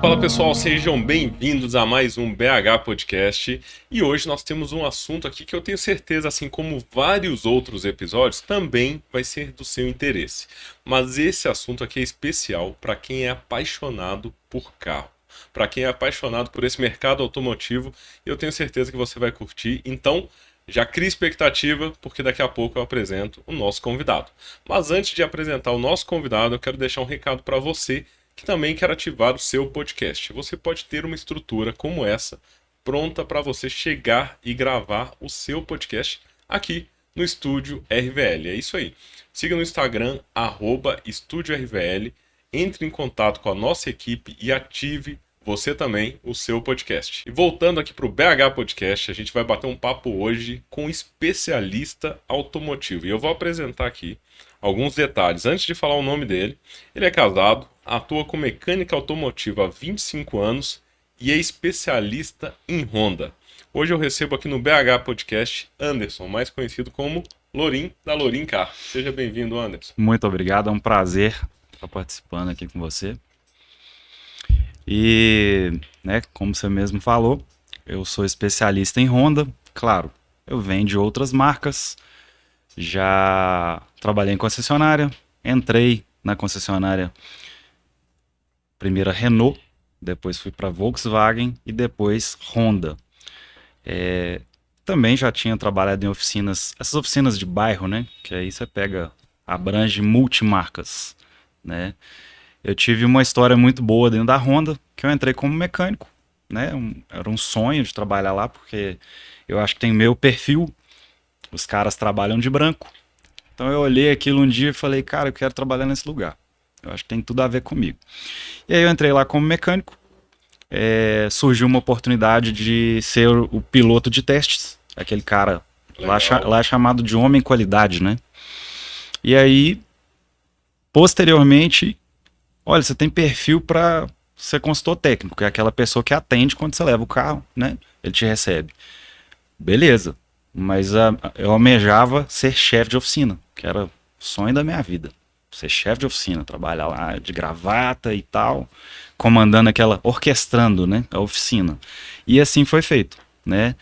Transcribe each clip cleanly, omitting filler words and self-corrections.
Fala pessoal, sejam bem-vindos a mais um BH Podcast. E hoje nós temos um assunto aqui que eu tenho certeza, assim como vários outros episódios, também vai ser do seu interesse. Mas esse assunto aqui é especial para quem é apaixonado por carro, para quem é apaixonado por esse mercado automotivo. E eu tenho certeza que você vai curtir. Então, já crie expectativa, porque daqui a pouco eu apresento o nosso convidado. Mas antes de apresentar o nosso convidado, eu quero deixar um recado para você que também quer ativar o seu podcast. Você pode ter uma estrutura como essa, pronta para você chegar e gravar o seu podcast aqui no Estúdio RVL. É isso aí. Siga no Instagram, @EstúdioRVL, entre em contato com a nossa equipe e ative você também o seu podcast. E voltando aqui para o BH Podcast, a gente vai bater um papo hoje com um especialista automotivo. E eu vou apresentar aqui alguns detalhes. Antes de falar o nome dele, ele é casado, atua com mecânica automotiva há 25 anos e é especialista em Honda. Hoje eu recebo aqui no BH Podcast Anderson, mais conhecido como Lorin, da Lorin Car. Seja bem-vindo, Anderson. Muito obrigado, é um prazer estar participando aqui com você. E, né, como você mesmo falou, eu sou especialista em Honda. Claro, eu venho de outras marcas, já trabalhei em concessionária, entrei na concessionária, primeiro a Renault, depois fui para Volkswagen e depois Honda. Também já tinha trabalhado em oficinas, essas oficinas de bairro, né, que aí você pega, abrange multimarcas, né. Eu tive uma história muito boa dentro da Honda, que eu entrei como mecânico, né? Era um sonho de trabalhar lá, porque eu acho que tem meu perfil, os caras trabalham de branco. Então eu olhei aquilo um dia e falei, cara, eu quero trabalhar nesse lugar. Eu acho que tem tudo a ver comigo. E aí eu entrei lá como mecânico, surgiu uma oportunidade de ser o piloto de testes, aquele cara lá é chamado de homem qualidade, né? E aí, posteriormente, olha, você tem perfil para ser consultor técnico, que é aquela pessoa que atende quando você leva o carro, né? Ele te recebe. Beleza. Mas eu almejava ser chefe de oficina, que era o sonho da minha vida. Ser chefe de oficina, trabalhar lá de gravata e tal, comandando orquestrando, né, a oficina. E assim foi feito, né?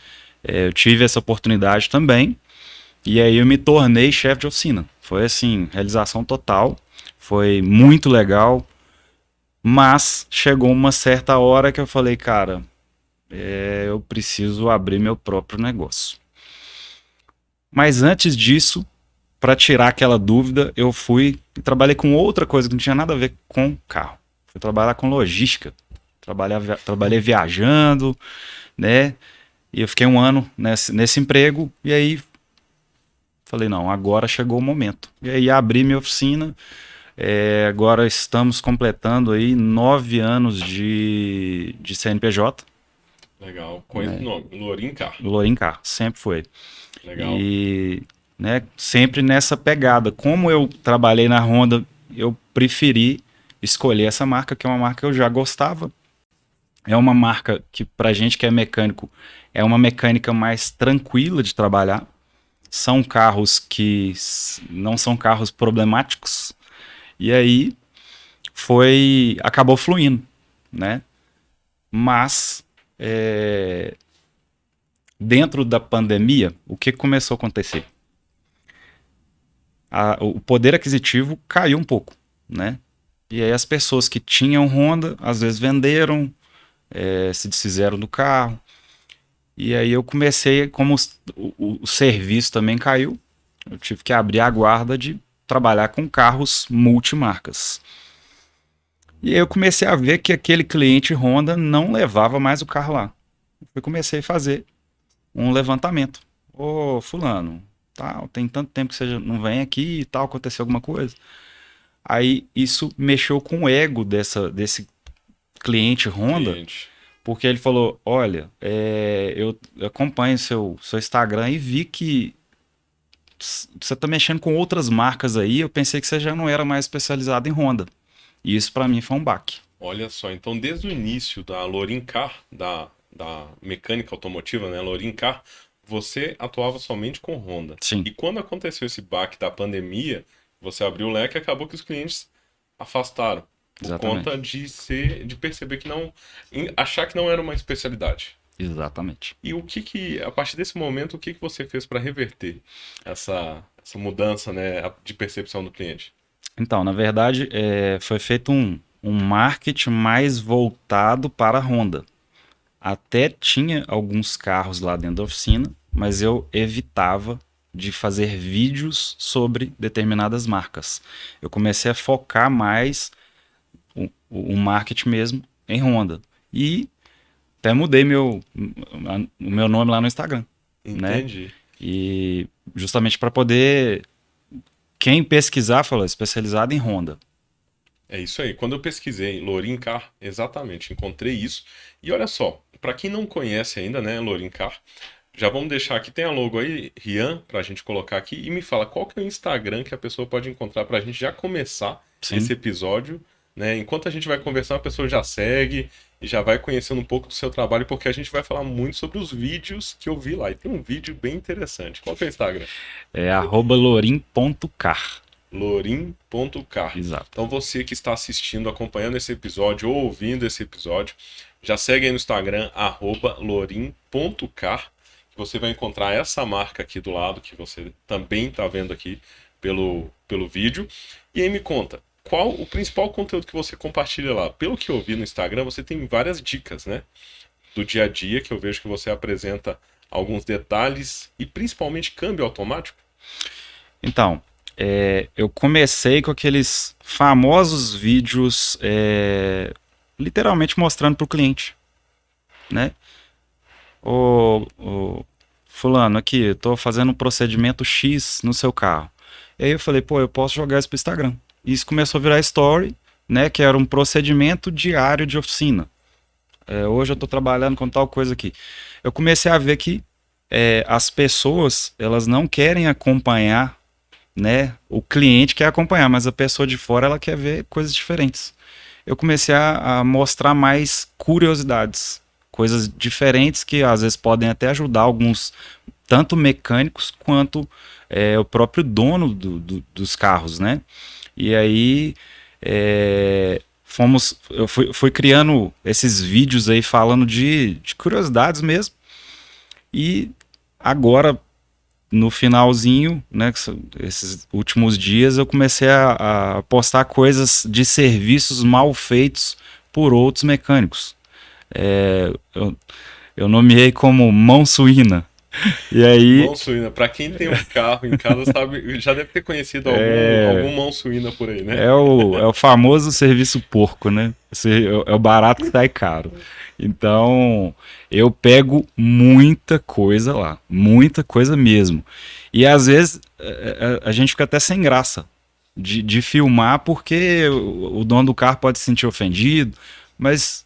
Eu tive essa oportunidade também, e aí eu me tornei chefe de oficina. Foi assim, realização total, foi muito legal. Mas chegou uma certa hora que eu falei, cara, eu preciso abrir meu próprio negócio. Mas antes disso, para tirar aquela dúvida, eu fui e trabalhei com outra coisa que não tinha nada a ver com carro. Fui trabalhar com logística. Trabalhei viajando, né? E eu fiquei um ano nesse emprego e aí falei, não, agora chegou o momento. E aí abri minha oficina. Agora estamos completando aí 9 anos de CNPJ. Legal. Conheço o nome, Lorin Car. Lorin Car, sempre foi. Legal. E, né, sempre nessa pegada. Como eu trabalhei na Honda, eu preferi escolher essa marca, que é uma marca que eu já gostava. É uma marca que, pra gente que é mecânico, é uma mecânica mais tranquila de trabalhar. São carros que não são carros problemáticos. E aí acabou fluindo, né? Mas dentro da pandemia, o que começou a acontecer? O poder aquisitivo caiu um pouco, né? E aí as pessoas que tinham Honda, às vezes venderam, se desfizeram do carro. E aí eu comecei, como o serviço também caiu, eu tive que abrir a guarda de trabalhar com carros multimarcas. E aí eu comecei a ver que aquele cliente Honda não levava mais o carro lá. Eu comecei a fazer um levantamento. Ô, fulano, tal, tem tanto tempo que você não vem aqui e tal, aconteceu alguma coisa. Aí isso mexeu com o ego desse cliente Honda, porque ele falou, olha, eu acompanho seu Instagram e vi que você tá mexendo com outras marcas aí, eu pensei que você já não era mais especializado em Honda. E isso para mim foi um baque. Olha só, então desde o início da Lorin Car, da mecânica automotiva, né, Lorin Car, você atuava somente com Honda. Sim. E quando aconteceu esse baque da pandemia, você abriu o leque e acabou que os clientes afastaram. Por Exatamente. conta de perceber que não, achar que não era uma especialidade. Exatamente. E a partir desse momento, o que você fez para reverter essa mudança, né, de percepção do cliente? Então, na verdade, foi feito um marketing mais voltado para a Honda. Até tinha alguns carros lá dentro da oficina, mas eu evitava de fazer vídeos sobre determinadas marcas. Eu comecei a focar mais o marketing mesmo em Honda. E até mudei o meu nome lá no Instagram, né? Entendi. E justamente para poder quem pesquisar falou especializado em Honda. É isso aí. Quando eu pesquisei Lorin Car, exatamente, encontrei isso. E olha só, para quem não conhece ainda, né, Lorin Car, já vamos deixar aqui, tem a logo aí, Rian, para a gente colocar aqui. E me fala qual que é o Instagram que a pessoa pode encontrar para a gente já começar Sim. esse episódio, né? Enquanto a gente vai conversar, a pessoa já segue e já vai conhecendo um pouco do seu trabalho, porque a gente vai falar muito sobre os vídeos que eu vi lá. E tem um vídeo bem interessante. Qual que é o Instagram? É @lorim.car. Lorim.car. Exato. Então você que está assistindo, acompanhando esse episódio ou ouvindo esse episódio, já segue aí no Instagram, @lorim.car, que você vai encontrar essa marca aqui do lado, que você também está vendo aqui pelo vídeo. E aí me conta, qual o principal conteúdo que você compartilha lá? Pelo que eu vi no Instagram, você tem várias dicas, né? Do dia a dia, que eu vejo que você apresenta alguns detalhes e principalmente câmbio automático. Então, eu comecei com aqueles famosos vídeos, literalmente mostrando para o cliente, né? O fulano, aqui, eu tô fazendo um procedimento X no seu carro. E aí eu falei, pô, eu posso jogar isso pro Instagram. E isso começou a virar story, né? Que era um procedimento diário de oficina. Hoje eu tô trabalhando com tal coisa aqui. Eu comecei a ver que as pessoas, elas não querem acompanhar, né? O cliente quer acompanhar, mas a pessoa de fora, ela quer ver coisas diferentes. Eu comecei a mostrar mais curiosidades, coisas diferentes que às vezes podem até ajudar alguns, tanto mecânicos quanto o próprio dono dos carros, né? E aí eu fui criando esses vídeos aí falando de curiosidades mesmo. E agora, no finalzinho, né, esses últimos dias, eu comecei a postar coisas de serviços mal feitos por outros mecânicos. Eu nomeei como mão suína. E aí. Mão suína, pra quem tem um carro em casa, sabe, já deve ter conhecido algum mão suína por aí, né? É o famoso serviço porco, né? É o barato que sai caro. Então, eu pego muita coisa lá. Muita coisa mesmo. E às vezes a gente fica até sem graça de filmar, porque o dono do carro pode se sentir ofendido. Mas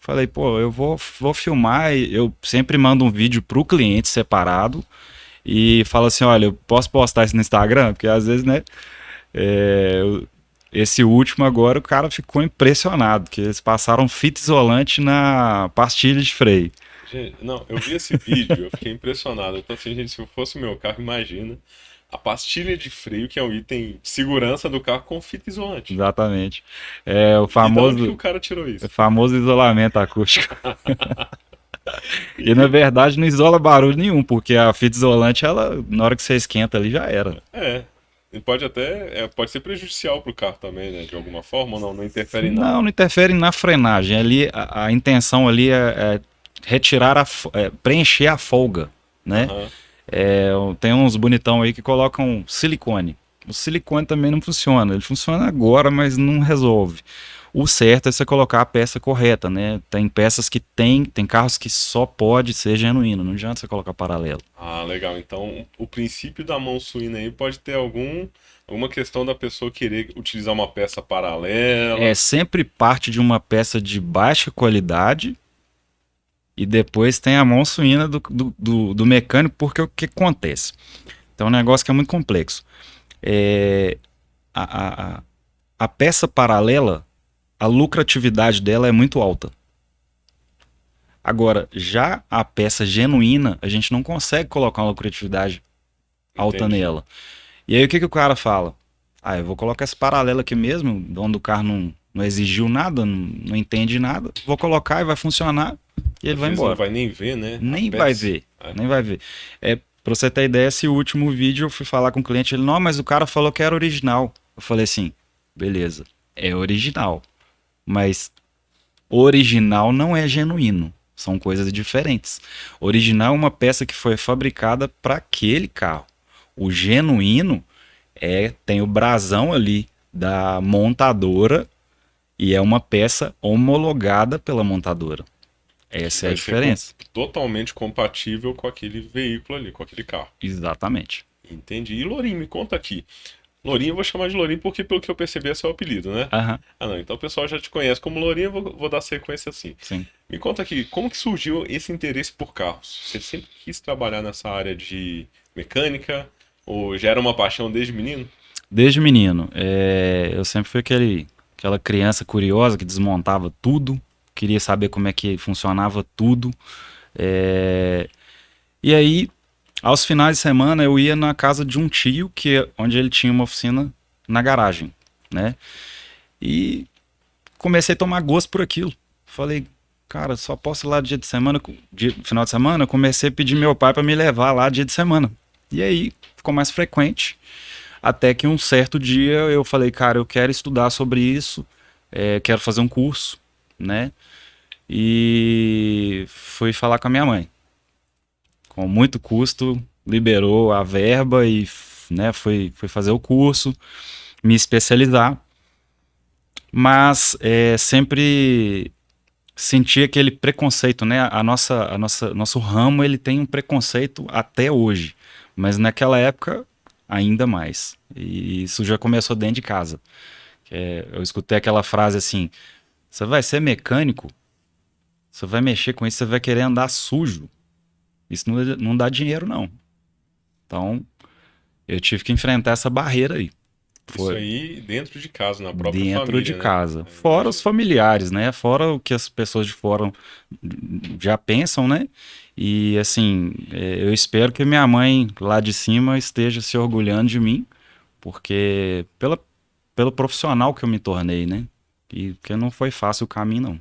falei, pô, eu vou filmar. E eu sempre mando um vídeo pro cliente separado. E falo assim: olha, eu posso postar isso no Instagram? Porque às vezes, né? Esse último agora, o cara ficou impressionado, que eles passaram fita isolante na pastilha de freio. Gente, não, eu vi esse vídeo, eu fiquei impressionado. Então, assim, gente, se eu fosse o meu carro, imagina a pastilha de freio, que é um item de segurança do carro, com fita isolante. Exatamente. O E de onde que famoso, o cara tirou o isso? famoso isolamento acústico. E na verdade não isola barulho nenhum, porque a fita isolante, ela, na hora que você esquenta ali, já era. E pode até, pode ser prejudicial pro carro também, né? De alguma forma, ou não, não interfere em nada. Não interfere na frenagem. Ali, a intenção ali é retirar preencher a folga, né? Tem uns bonitão aí que colocam silicone. O silicone também não funciona. Ele funciona agora, mas não resolve. O certo é você colocar a peça correta, né? Tem peças que tem carros que só pode ser genuíno. Não adianta você colocar paralelo. Ah, legal. Então, o princípio da mão suína aí pode ter alguma questão da pessoa querer utilizar uma peça paralela. É sempre parte de uma peça de baixa qualidade. E depois tem a mão suína do mecânico, porque o que acontece? Então é um negócio que é muito complexo. A peça paralela, a lucratividade dela é muito alta. Agora, já a peça genuína, a gente não consegue colocar uma lucratividade alta nela. E aí o que o cara fala? Eu vou colocar essa paralela aqui mesmo, o dono do carro não exigiu nada, não entende nada, vou colocar e vai funcionar e ele Às vai vezes embora. não vai nem ver, né? A Nem vai peça. ver, nem vai ver. Pra você ter ideia, esse último vídeo eu fui falar com o cliente, ele, não, mas o cara falou que era original. Eu falei assim, beleza, é original, mas original não é genuíno. São coisas diferentes. Original é uma peça que foi fabricada para aquele carro. O genuíno tem o brasão ali da montadora e é uma peça homologada pela montadora. Essa é a Vai ser diferença. totalmente compatível com aquele veículo ali, com aquele carro. Exatamente. Entendi. E Lourinho, me conta aqui. Lourinho, eu vou chamar de Lourinho porque, pelo que eu percebi, é seu apelido, né? Aham, Ah, não. Então o pessoal já te conhece como Lourinho, eu vou dar sequência assim. sim. Me conta aqui, como que surgiu esse interesse por carros? Você sempre quis trabalhar nessa área de mecânica? Ou já era uma paixão desde menino? Desde menino, eu sempre fui aquela criança curiosa que desmontava tudo, queria saber como é que funcionava tudo. É, E aí, aos finais de semana, eu ia na casa de um tio, onde ele tinha uma oficina na garagem, né? E comecei a tomar gosto por aquilo. Falei, cara, só posso ir lá dia de semana, final de semana. Eu comecei a pedir meu pai para me levar lá dia de semana. E aí, ficou mais frequente. Até que um certo dia eu falei, cara, eu quero estudar sobre isso, quero fazer um curso, né? E fui falar com a minha mãe. Com muito custo, liberou a verba e, né, fui fazer o curso, me especializar. Mas sempre senti aquele preconceito, né? Nosso ramo ele tem um preconceito até hoje, mas naquela época ainda mais. E isso já começou dentro de casa. Eu escutei aquela frase assim: você vai ser mecânico, você vai mexer com isso, você vai querer andar sujo. Isso não dá dinheiro, não. Então, eu tive que enfrentar essa barreira aí. Isso Foi aí dentro de casa, na própria dentro de família, né? casa. Eu Fora os imagino. familiares, né? Fora o que as pessoas de fora já pensam, né? E assim, eu espero que minha mãe lá de cima esteja se orgulhando de mim, porque pelo profissional que eu me tornei, né? E que não foi fácil o caminho, não.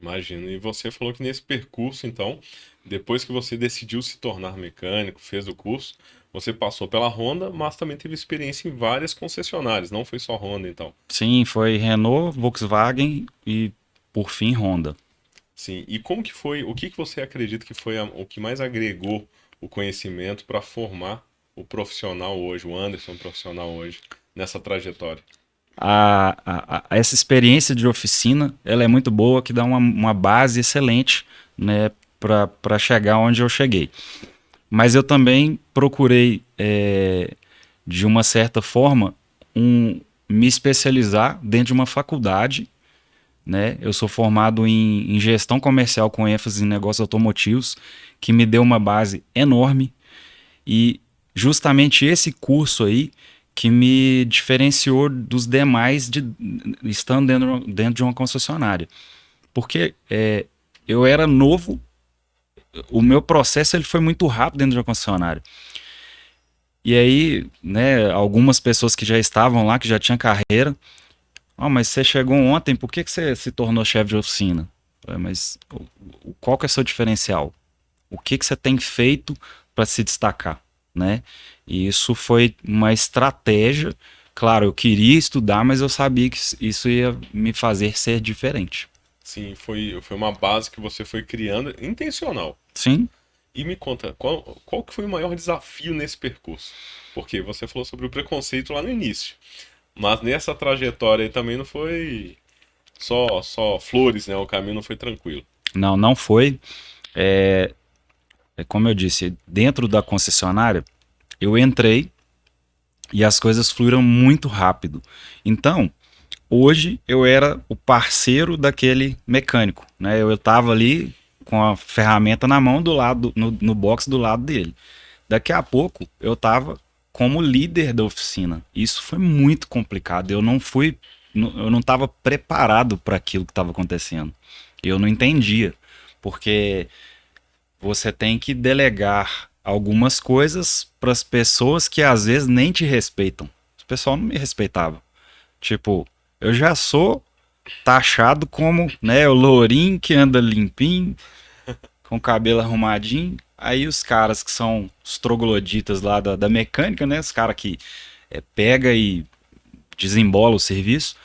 Imagino. E você falou que nesse percurso, então, depois que você decidiu se tornar mecânico, fez o curso, você passou pela Honda, mas também teve experiência em várias concessionárias, não foi só Honda, então. Sim, foi Renault, Volkswagen e, por fim, Honda. Sim. E como que foi, o que que você acredita que foi o que mais agregou o conhecimento para formar o profissional hoje, o Anderson profissional hoje, nessa trajetória? Essa experiência de oficina, ela é muito boa, que dá uma base excelente, né, para chegar onde eu cheguei. Mas eu também procurei, de uma certa forma, me especializar dentro de uma faculdade, né? Eu sou formado em gestão comercial com ênfase em negócios automotivos, que me deu uma base enorme e justamente esse curso aí que me diferenciou dos demais estando dentro de uma concessionária. Porque eu era novo, o meu processo ele foi muito rápido dentro de uma concessionária. E aí, né, algumas pessoas que já estavam lá, que já tinham carreira, mas você chegou ontem, por que você se tornou chefe de oficina? Eu falei, mas qual que é o seu diferencial? O que você tem feito para se destacar, né? E isso foi uma estratégia. Claro, eu queria estudar, mas eu sabia que isso ia me fazer ser diferente. Sim, foi uma base que você foi criando intencional. Sim, E me conta, qual que foi o maior desafio nesse percurso? Porque você falou sobre o preconceito lá no início. Mas nessa trajetória aí também não foi só flores, né? O caminho não foi tranquilo. não foi. Como eu disse, dentro da concessionária, eu entrei e as coisas fluíram muito rápido. Então, hoje eu era o parceiro daquele mecânico, né? Eu estava ali com a ferramenta na mão do lado, no box do lado dele. Daqui a pouco eu estava como líder da oficina. Isso foi muito complicado. Eu não estava preparado para aquilo que estava acontecendo. Eu não entendia, porque você tem que delegar algumas coisas para as pessoas que às vezes nem te respeitam. O pessoal não me respeitava. Tipo, eu já sou taxado como, né, o lourinho que anda limpinho, com o cabelo arrumadinho. Aí os caras que são os trogloditas lá da mecânica, né, os caras que pega e desembola o serviço,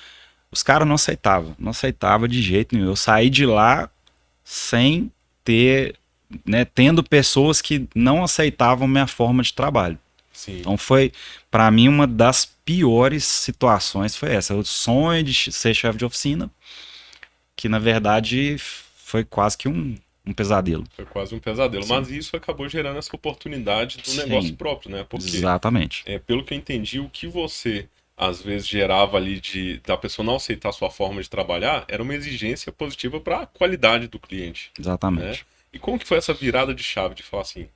os caras não aceitavam de jeito nenhum. Eu saí de lá sem ter, né, tendo pessoas que não aceitavam minha forma de trabalho. Sim. Então foi, para mim, uma das piores situações foi essa. O sonho de ser chefe de oficina, que na verdade foi quase que um pesadelo. Foi quase um pesadelo. Sim. Mas isso acabou gerando essa oportunidade do Sim. negócio próprio, né? Porque, exatamente. Pelo que eu entendi, o que você às vezes gerava ali da pessoa não aceitar a sua forma de trabalhar era uma exigência positiva para a qualidade do cliente. Exatamente. Né? E como que foi essa virada de chave de falar assim,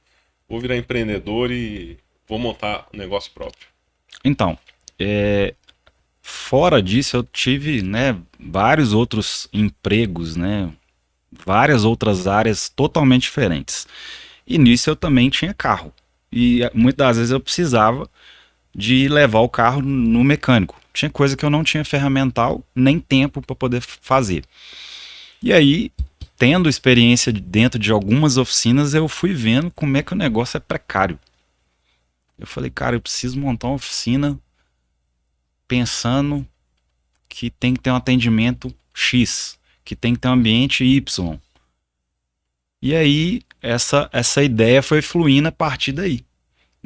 vou virar empreendedor e vou montar um negócio próprio? Então, fora disso, eu tive, né, vários outros empregos, né, várias outras áreas totalmente diferentes. E nisso eu também tinha carro. E muitas das vezes eu precisava de levar o carro no mecânico. Tinha coisa que eu não tinha ferramental nem tempo para poder fazer. E aí, tendo experiência dentro de algumas oficinas, eu fui vendo como é que o negócio é precário. Eu falei, cara, eu preciso montar uma oficina pensando que tem que ter um atendimento X, que tem que ter um ambiente Y. E aí, essa ideia foi fluindo a partir daí.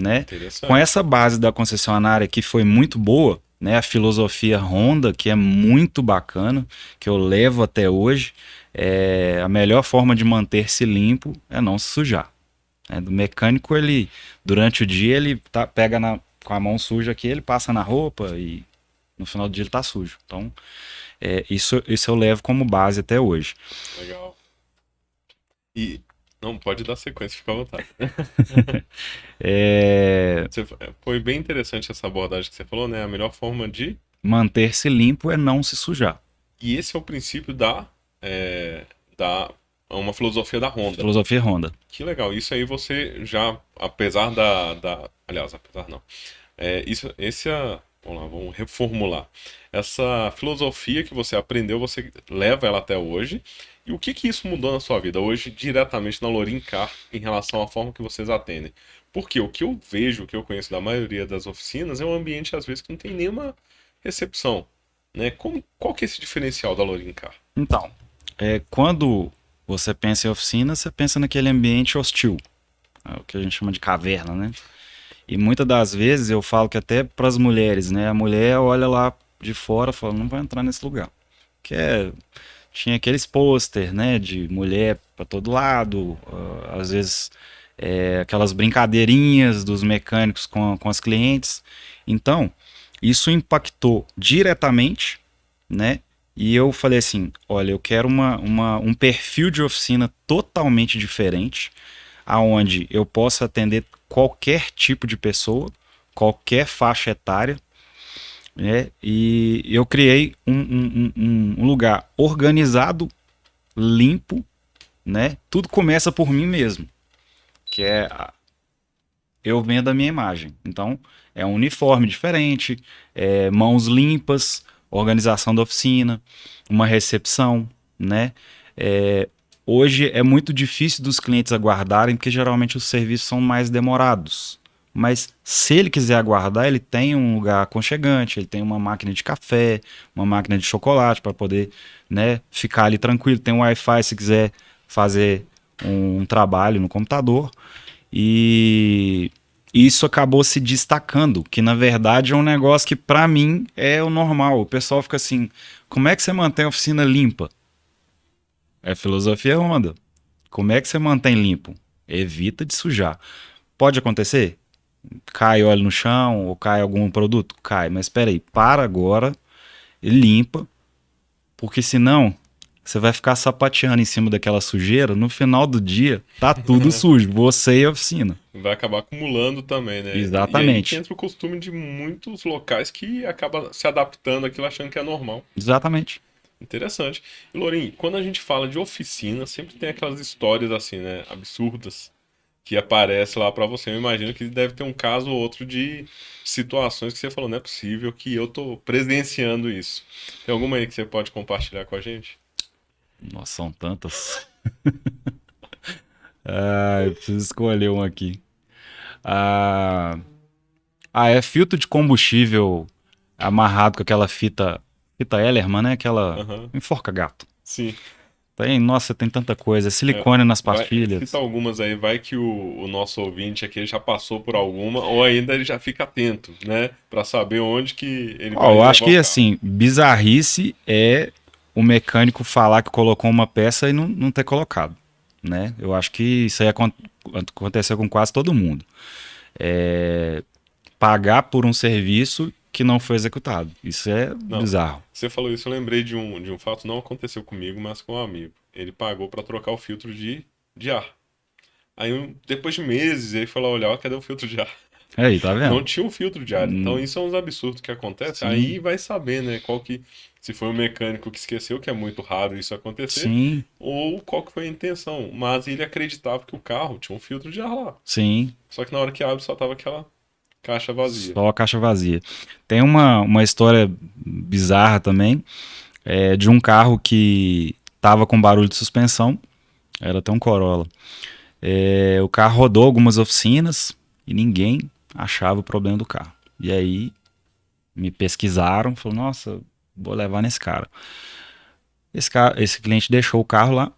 Né? Com essa base da concessionária que foi muito boa, né? A filosofia Honda, que é muito bacana, que eu levo até hoje, a melhor forma de manter-se limpo é não se sujar. Né? Do mecânico, ele durante o dia ele pega com a mão suja aqui, ele passa na roupa e no final do dia ele tá sujo. Então, isso eu levo como base até hoje. Legal. E não, pode dar sequência, fica à vontade. Foi bem interessante essa abordagem que você falou, né? A melhor forma de manter-se limpo é não se sujar. E esse é o princípio da uma filosofia da Honda. Filosofia Honda. Que legal. Isso aí você já, apesar aliás, apesar não. Vamos lá, vamos reformular. Essa filosofia que você aprendeu, você leva ela até hoje. E o que isso mudou na sua vida hoje, diretamente na Lourin Car, em relação à forma que vocês atendem? Porque o que eu vejo, o que eu conheço da maioria das oficinas, é um ambiente, às vezes, que não tem nenhuma recepção. Né? Qual que é esse diferencial da Lourin Car? Então, quando você pensa em oficina, você pensa naquele ambiente hostil, o que a gente chama de caverna, né? E muitas das vezes eu falo que até para as mulheres, né? A mulher olha lá de fora e fala, não vai entrar nesse lugar. Tinha aqueles pôster, né? De mulher para todo lado, às vezes aquelas brincadeirinhas dos mecânicos com as clientes. Então, isso impactou diretamente, né? E eu falei assim, olha, eu quero um perfil de oficina totalmente diferente, aonde eu possa atender qualquer tipo de pessoa, qualquer faixa etária, né? E eu criei um lugar organizado, limpo, né? Tudo começa por mim mesmo, que eu vendo a minha imagem. Então, é um uniforme diferente, mãos limpas, organização da oficina, uma recepção, né? Hoje é muito difícil dos clientes aguardarem, porque geralmente os serviços são mais demorados. Mas se ele quiser aguardar, ele tem um lugar aconchegante, ele tem uma máquina de café, uma máquina de chocolate para poder, né, ficar ali tranquilo. Tem um Wi-Fi se quiser fazer um trabalho no computador. E isso acabou se destacando, que na verdade é um negócio que para mim é o normal. O pessoal fica assim, como é que você mantém a oficina limpa? É filosofia Honda. Como é que você mantém limpo? Evita de sujar. Pode acontecer? Cai óleo no chão ou cai algum produto? Cai, mas espera aí, para agora e limpa, porque senão você vai ficar sapateando em cima daquela sujeira, no final do dia tá tudo sujo, você e a oficina. Vai acabar acumulando também, né? Exatamente. E aí entra o costume de muitos locais que acaba se adaptando àquilo achando que é normal. Exatamente. Interessante. E Lourin, quando a gente fala de oficina, sempre tem aquelas histórias assim, né, absurdas, que aparece lá para você. Eu imagino que deve ter um caso ou outro de situações que você falou, não é possível que eu tô presenciando isso. Tem alguma aí que você pode compartilhar com a gente? Nossa, são tantas. Eu preciso escolher um aqui. Ah, é filtro de combustível amarrado com aquela fita Ellerman, né? Aquela Aham. enforca gato. Sim. Nossa, tem tanta coisa. É, Silicone nas cita pastilhas. algumas aí, vai que o nosso ouvinte aqui já passou por alguma, ou ainda ele já fica atento, né? Pra saber onde que ele Ó, vai eu acho levar o que, carro. assim, bizarrice é o mecânico falar que colocou uma peça e não ter colocado, né? Eu acho que isso aí aconteceu com quase todo mundo. Pagar por um serviço que não foi executado. Isso é Não, bizarro. você falou isso, eu lembrei de um fato, não aconteceu comigo, mas com um amigo. Ele pagou pra trocar o filtro de ar. Aí, depois de meses, ele falou: olha, ó, cadê o filtro de ar? Aí, tá Não vendo? tinha um filtro de ar. Então, Hum, isso é uns absurdos que acontecem. Sim, Aí vai saber, né, qual que. Se foi o mecânico que esqueceu, que é muito raro isso acontecer, sim, ou qual que foi a intenção. Mas ele acreditava que o carro tinha um filtro de ar lá. sim. Só que na hora que abre só tava aquela caixa vazia. Só a caixa vazia. Tem uma história bizarra também, de um carro que tava com barulho de suspensão. Era até um Corolla. O carro rodou algumas oficinas e ninguém achava o problema do carro. E aí me pesquisaram, falou, nossa, vou levar nesse cara. Esse cliente deixou o carro lá.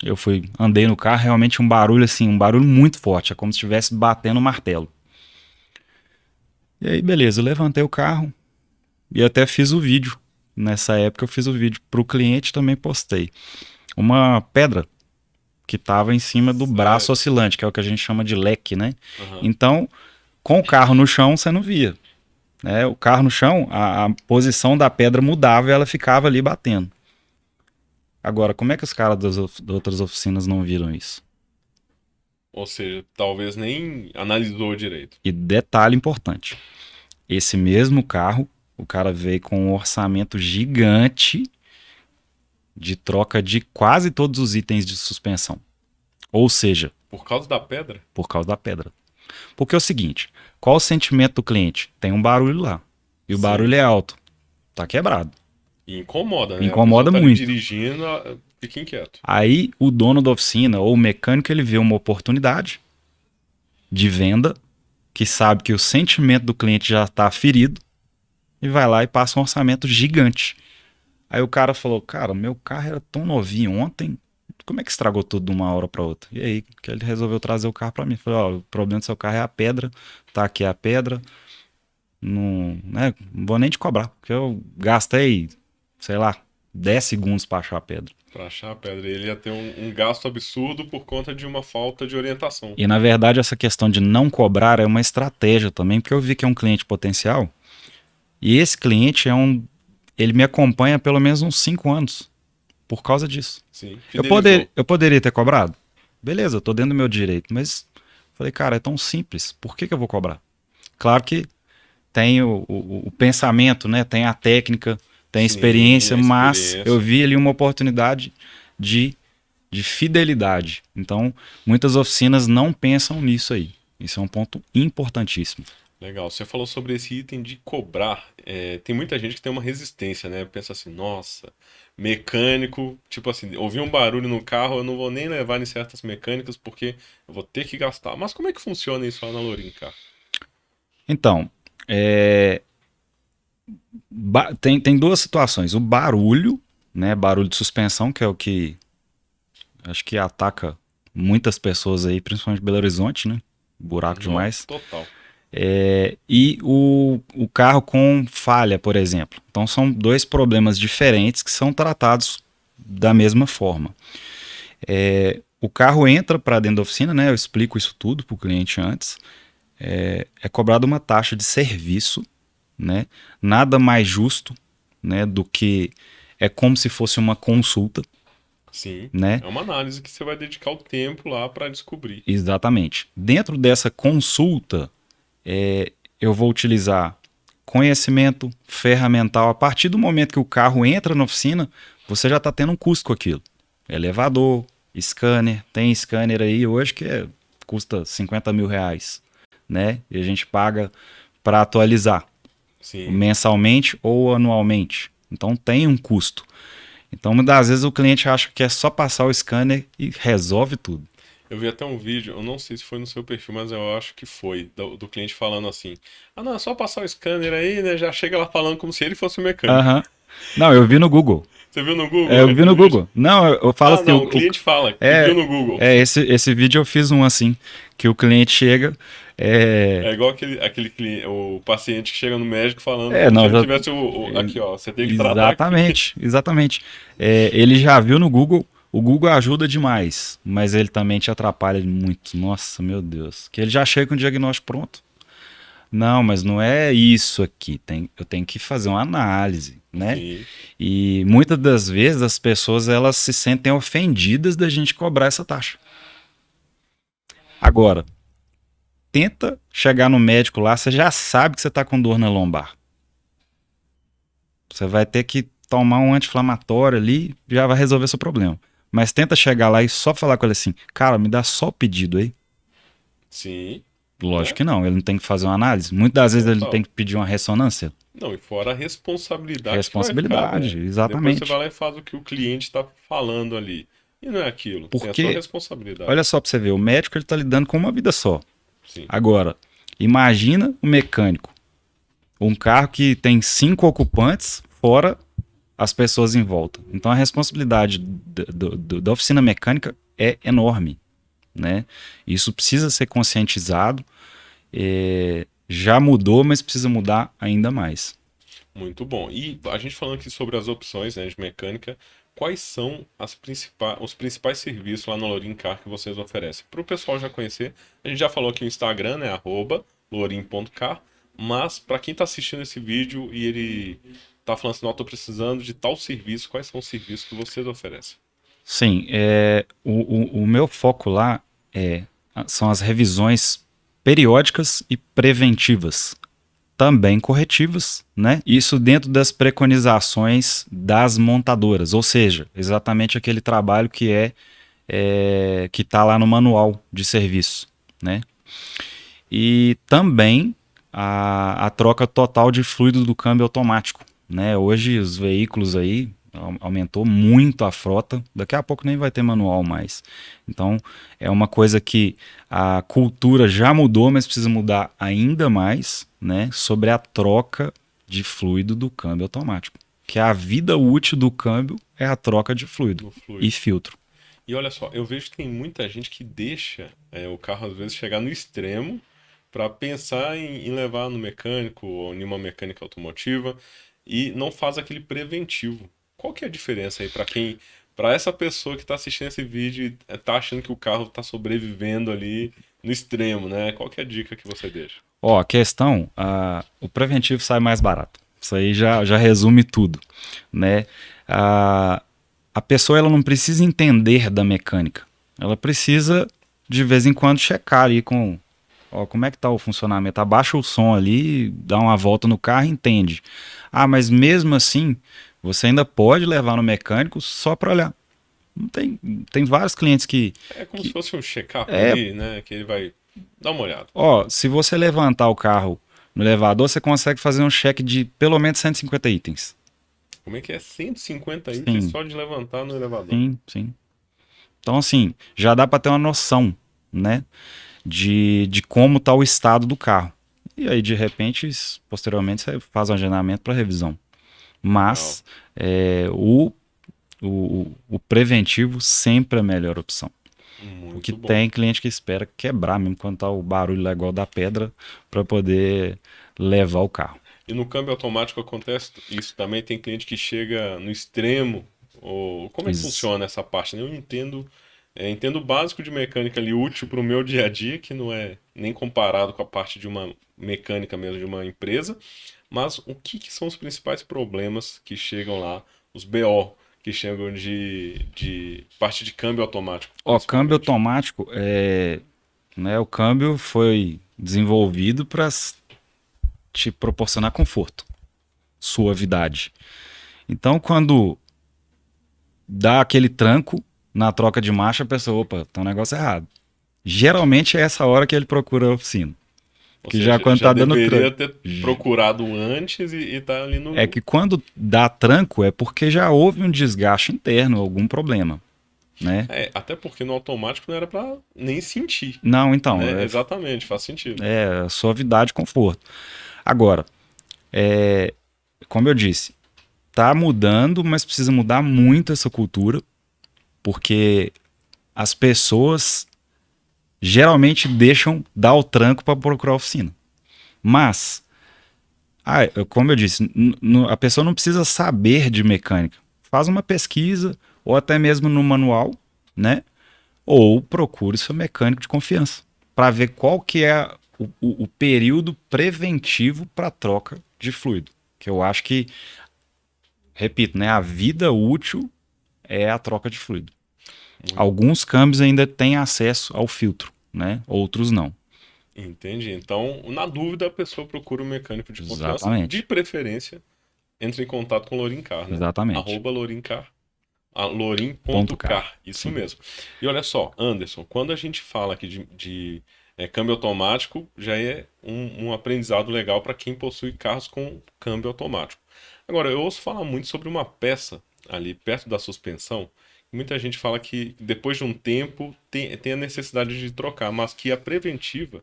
Eu andei no carro, realmente um barulho assim, um barulho muito forte, é como se estivesse batendo um martelo. E aí, beleza, eu levantei o carro e até fiz o vídeo. Nessa época eu fiz o vídeo para o cliente e também postei. Uma pedra que estava em cima do braço Sério? oscilante, que é o que a gente chama de leque, né? Aham. Então, com o carro no chão, você não via. Né? O carro no chão, a posição da pedra mudava e ela ficava ali batendo. Agora, como é que os caras das outras oficinas não viram isso? Ou seja, talvez nem analisou direito. E detalhe importante: esse mesmo carro, o cara veio com um orçamento gigante de troca de quase todos os itens de suspensão. Ou seja, Por causa da pedra? por causa da pedra. Porque é o seguinte: qual o sentimento do cliente? Tem um barulho lá. E o Sim. barulho é alto. Tá quebrado. E incomoda, né? A pessoa Incomoda tá ali muito. dirigindo, fica inquieto. Aí o dono da oficina ou o mecânico ele vê uma oportunidade de venda, que sabe que o sentimento do cliente já está ferido e vai lá e passa um orçamento gigante. Aí o cara falou: cara, meu carro era tão novinho ontem, como é que estragou tudo de uma hora para outra? E aí que ele resolveu trazer o carro para mim. Falei: ó, o problema do seu carro é a pedra, tá aqui a pedra, não, né, não vou nem te cobrar, porque eu gastei, sei lá, 10 segundos para achar a pedra. Pra achar a pedra, ele ia ter um gasto absurdo por conta de uma falta de orientação. E na verdade essa questão de não cobrar é uma estratégia também, porque eu vi que é um cliente potencial e esse cliente ele me acompanha há pelo menos uns 5 anos por causa disso. Sim, Eu, fidelizou. eu poderia ter cobrado? Beleza, eu tô dentro do meu direito, mas falei, cara, é tão simples, por que eu vou cobrar? Claro que tem o pensamento, né? Tem a técnica, tem a Sim, experiência, a mas eu experiência. vi ali uma oportunidade de, de fidelidade. Então, muitas oficinas não pensam nisso aí. Isso é um ponto importantíssimo. Legal. Você falou sobre esse item de cobrar. Tem muita gente que tem uma resistência, né? Pensa assim, nossa, mecânico, tipo assim, ouvi um barulho no carro, eu não vou nem levar em certas mecânicas porque eu vou ter que gastar. Mas como é que funciona isso lá na Lourin, cara? Então, é, tem duas situações. O barulho, né? Barulho de suspensão, que é o que acho que ataca muitas pessoas aí, principalmente Belo Horizonte, né? Buraco Nó, demais. total. E o carro com falha, por exemplo. Então são dois problemas diferentes que são tratados da mesma forma. O carro entra para dentro da oficina, né? Eu explico isso tudo para o cliente antes. É cobrada uma taxa de serviço, né? Nada mais justo, né? Do que é como se fosse uma consulta, Sim. né? É uma análise que você vai dedicar o tempo lá para descobrir. Exatamente. Dentro dessa consulta, eu vou utilizar conhecimento ferramental. A partir do momento que o carro entra na oficina, você já está tendo um custo com aquilo. Elevador, scanner, tem scanner aí hoje que é custa R$50 mil, né? E a gente paga para atualizar Sim. mensalmente ou anualmente. Então tem um custo. Então, muitas das vezes o cliente acha que é só passar o scanner e resolve tudo. Eu vi até um vídeo, eu não sei se foi no seu perfil, mas eu acho que foi, do cliente falando assim: ah, não, é só passar o scanner aí, né? Já chega lá falando como se ele fosse o mecânico. Aham. Não, eu vi no Google. Você viu no É, Google eu vi aquele no vídeo? Google. Não, eu falo Ah, assim, não, o cliente fala que viu é, no Google. esse vídeo eu fiz um assim, que o cliente chega, É igual o paciente que chega no médico falando como se não, ele tivesse aqui, ó, você tem que tratar aqui. exatamente. Ele já viu no Google, o Google ajuda demais, mas ele também te atrapalha muito. Nossa, meu Deus. Que ele já chega com o diagnóstico pronto. Não, mas não é isso aqui. Eu tenho que fazer uma análise, né? Sim, E muitas das vezes as pessoas elas se sentem ofendidas da gente cobrar essa taxa. Agora, tenta chegar no médico lá, você já sabe que você está com dor na lombar. Você vai ter que tomar um anti-inflamatório ali, já vai resolver seu problema. Mas tenta chegar lá e só falar com ele assim, cara, me dá só o pedido aí. sim, Lógico né? que não, ele não tem que fazer uma análise. Muitas das vezes ele tem Total. que pedir uma ressonância. Não, e fora a responsabilidade que vai ficar, Responsabilidade, né? Depois você vai exatamente. lá e faz o que o cliente está falando ali. E não é aquilo, tem a sua Porque, olha responsabilidade. só pra você ver, o médico ele tá lidando com uma vida só. Sim, Agora, imagina o mecânico. Um carro que tem 5 ocupantes, fora as pessoas em volta. Então a responsabilidade da oficina mecânica é enorme, né? Isso precisa ser conscientizado. Já mudou, mas precisa mudar ainda mais. muito bom. E a gente falando aqui sobre as opções, né, de mecânica, quais são os principais serviços lá no Lorin Car que vocês oferecem? Para o pessoal já conhecer, a gente já falou aqui o Instagram, né, @lorin.car, mas para quem está assistindo esse vídeo e ele tá falando assim, não, estou precisando de tal serviço, quais são os serviços que vocês oferecem? Sim, o meu foco lá são as revisões periódicas e preventivas, também corretivas, né? Isso dentro das preconizações das montadoras, ou seja, exatamente aquele trabalho que está lá no manual de serviço, né? E também a troca total de fluido do câmbio automático, né? Hoje os veículos aí aumentou muito a frota, daqui a pouco nem vai ter manual mais. Então é uma coisa que a cultura já mudou, mas precisa mudar ainda mais, né? Sobre a troca de fluido do câmbio automático, que a vida útil do câmbio é a troca de fluido No e fluido. filtro. E olha só, eu vejo que tem muita gente que deixa o carro às vezes chegar no extremo para pensar em levar no mecânico ou em uma mecânica automotiva e não faz aquele preventivo. Qual que é a diferença aí para essa pessoa que está assistindo esse vídeo e está achando que o carro está sobrevivendo ali no extremo, né? Qual que é a dica que você deixa? Ó, a questão, o preventivo sai mais barato. Isso aí já resume tudo, né? A pessoa ela não precisa entender da mecânica. Ela precisa, de vez em quando, checar ali como é que tá o funcionamento. Abaixa o som ali, dá uma volta no carro e entende. Ah, mas mesmo assim, você ainda pode levar no mecânico só para olhar. Não tem vários clientes É como se que fosse um check-up é, ali, né? Que ele vai dar uma olhada. ó, se você levantar o carro no elevador, você consegue fazer um check de pelo menos 150 itens. Como é que é 150 itens Sim, só de levantar no elevador? sim, sim. Então, assim, já dá para ter uma noção, né, de como está o estado do carro. E aí, de repente, posteriormente, você faz um agendamento para revisão. Legal. Mas o preventivo sempre é a melhor opção. Porque Muito bom. tem cliente que espera quebrar mesmo quando tá o barulho lá igual da pedra para poder levar o carro. E no câmbio automático acontece isso também? Tem cliente que chega no extremo? Ou como é que Ex- funciona essa parte, né? Eu entendo, entendo o básico de mecânica ali útil para o meu dia a dia, que não é nem comparado com a parte de uma mecânica mesmo de uma empresa. Mas o que são os principais problemas que chegam lá, os BO que chegam de parte de câmbio automático, Ó, câmbio principalmente? automático né, o câmbio foi desenvolvido para te proporcionar conforto, suavidade. Então, quando dá aquele tranco na troca de marcha, a pessoa, opa, tem um negócio errado. geralmente é essa hora que ele procura a oficina. Ou Que já seja, quando já tá dando deveria tranco. ter procurado antes e tá ali É no. que quando dá tranco é porque já houve um desgaste interno, algum problema, né? Até porque no automático não era pra nem sentir, Não, então, né? Exatamente, faz sentido. é suavidade e conforto. Agora, como eu disse, tá mudando, mas precisa mudar muito essa cultura, porque as pessoas geralmente deixam dar o tranco para procurar oficina. Mas, como eu disse, a pessoa não precisa saber de mecânica. Faz uma pesquisa, ou até mesmo no manual, né? Ou procure seu mecânico de confiança, para ver qual que é o período preventivo para troca de fluido. Que eu acho que, repito, né? A vida útil é a troca de fluido. Muito. Alguns câmbios ainda têm acesso ao filtro, né? Outros não. Entendi. Então, na dúvida, a pessoa procura um mecânico de confiança, de Exatamente. preferência, entre em contato com o Lorincar, né? Exatamente. @Lorincar, Ponto K. lorim.car, isso Sim. mesmo. E olha só, Anderson, quando a gente fala aqui de câmbio automático, já é um aprendizado legal para quem possui carros com câmbio automático. Agora, eu ouço falar muito sobre uma peça ali perto da suspensão. Muita gente fala que depois de um tempo tem a necessidade de trocar, mas que a preventiva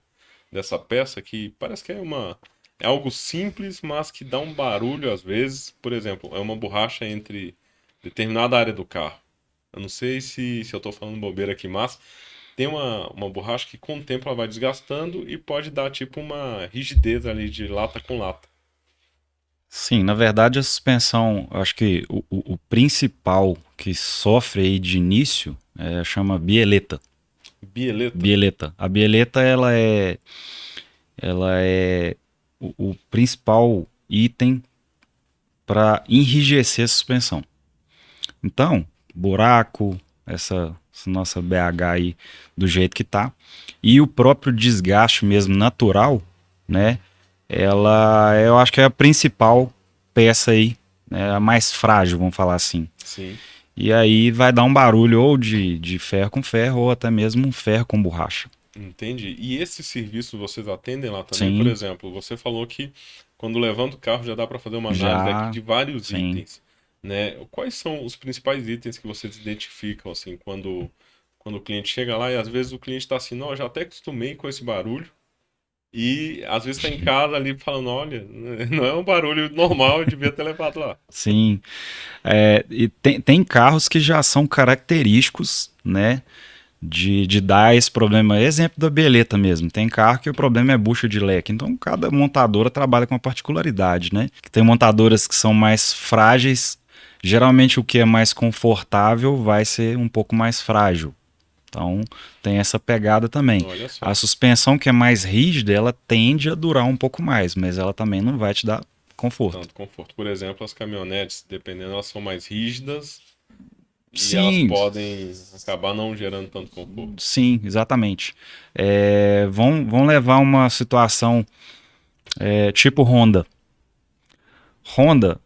dessa peça, que parece que é algo simples, mas que dá um barulho às vezes. Por exemplo, é uma borracha entre determinada área do carro. Eu não sei se eu estou falando bobeira aqui, mas tem uma borracha que com o tempo ela vai desgastando e pode dar tipo uma rigidez ali de lata com lata. Sim, na verdade a suspensão, eu acho que o principal que sofre aí de início chama bieleta. Bieleta. Bieleta. A bieleta ela é o principal item para enrijecer a suspensão. Então, buraco, essa nossa BH aí do jeito que tá, e o próprio desgaste mesmo natural, né? Eu acho que é a principal peça aí, né, a mais frágil, vamos falar assim. Sim. E aí vai dar um barulho ou de ferro com ferro, ou até mesmo um ferro com borracha. Entendi. E esse serviço vocês atendem lá também? Por Sim, exemplo, você falou que quando levanta o carro já dá para fazer uma análise aqui já, de vários sim. itens, né? Quais são os principais itens que vocês identificam assim quando o cliente chega lá e às vezes o cliente está assim, não, eu já até acostumei com esse barulho e às vezes está em casa ali falando, olha, não é um barulho normal, eu devia ter levado lá. Sim. E tem carros que já são característicos, né? De dar esse problema. Exemplo da Beleta mesmo. Tem carro que o problema é bucha de leque. Então, cada montadora trabalha com uma particularidade, né? Tem montadoras que são mais frágeis. Geralmente, o que é mais confortável vai ser um pouco mais frágil. Então, tem essa pegada também. Olha só, A suspensão que é mais rígida, ela tende a durar um pouco mais, mas ela também não vai te dar conforto. tanto conforto. Por exemplo, as caminhonetes, dependendo, elas são mais rígidas e elas Sim, podem acabar não gerando tanto conforto. sim, exatamente. Vão levar uma situação tipo Honda. Honda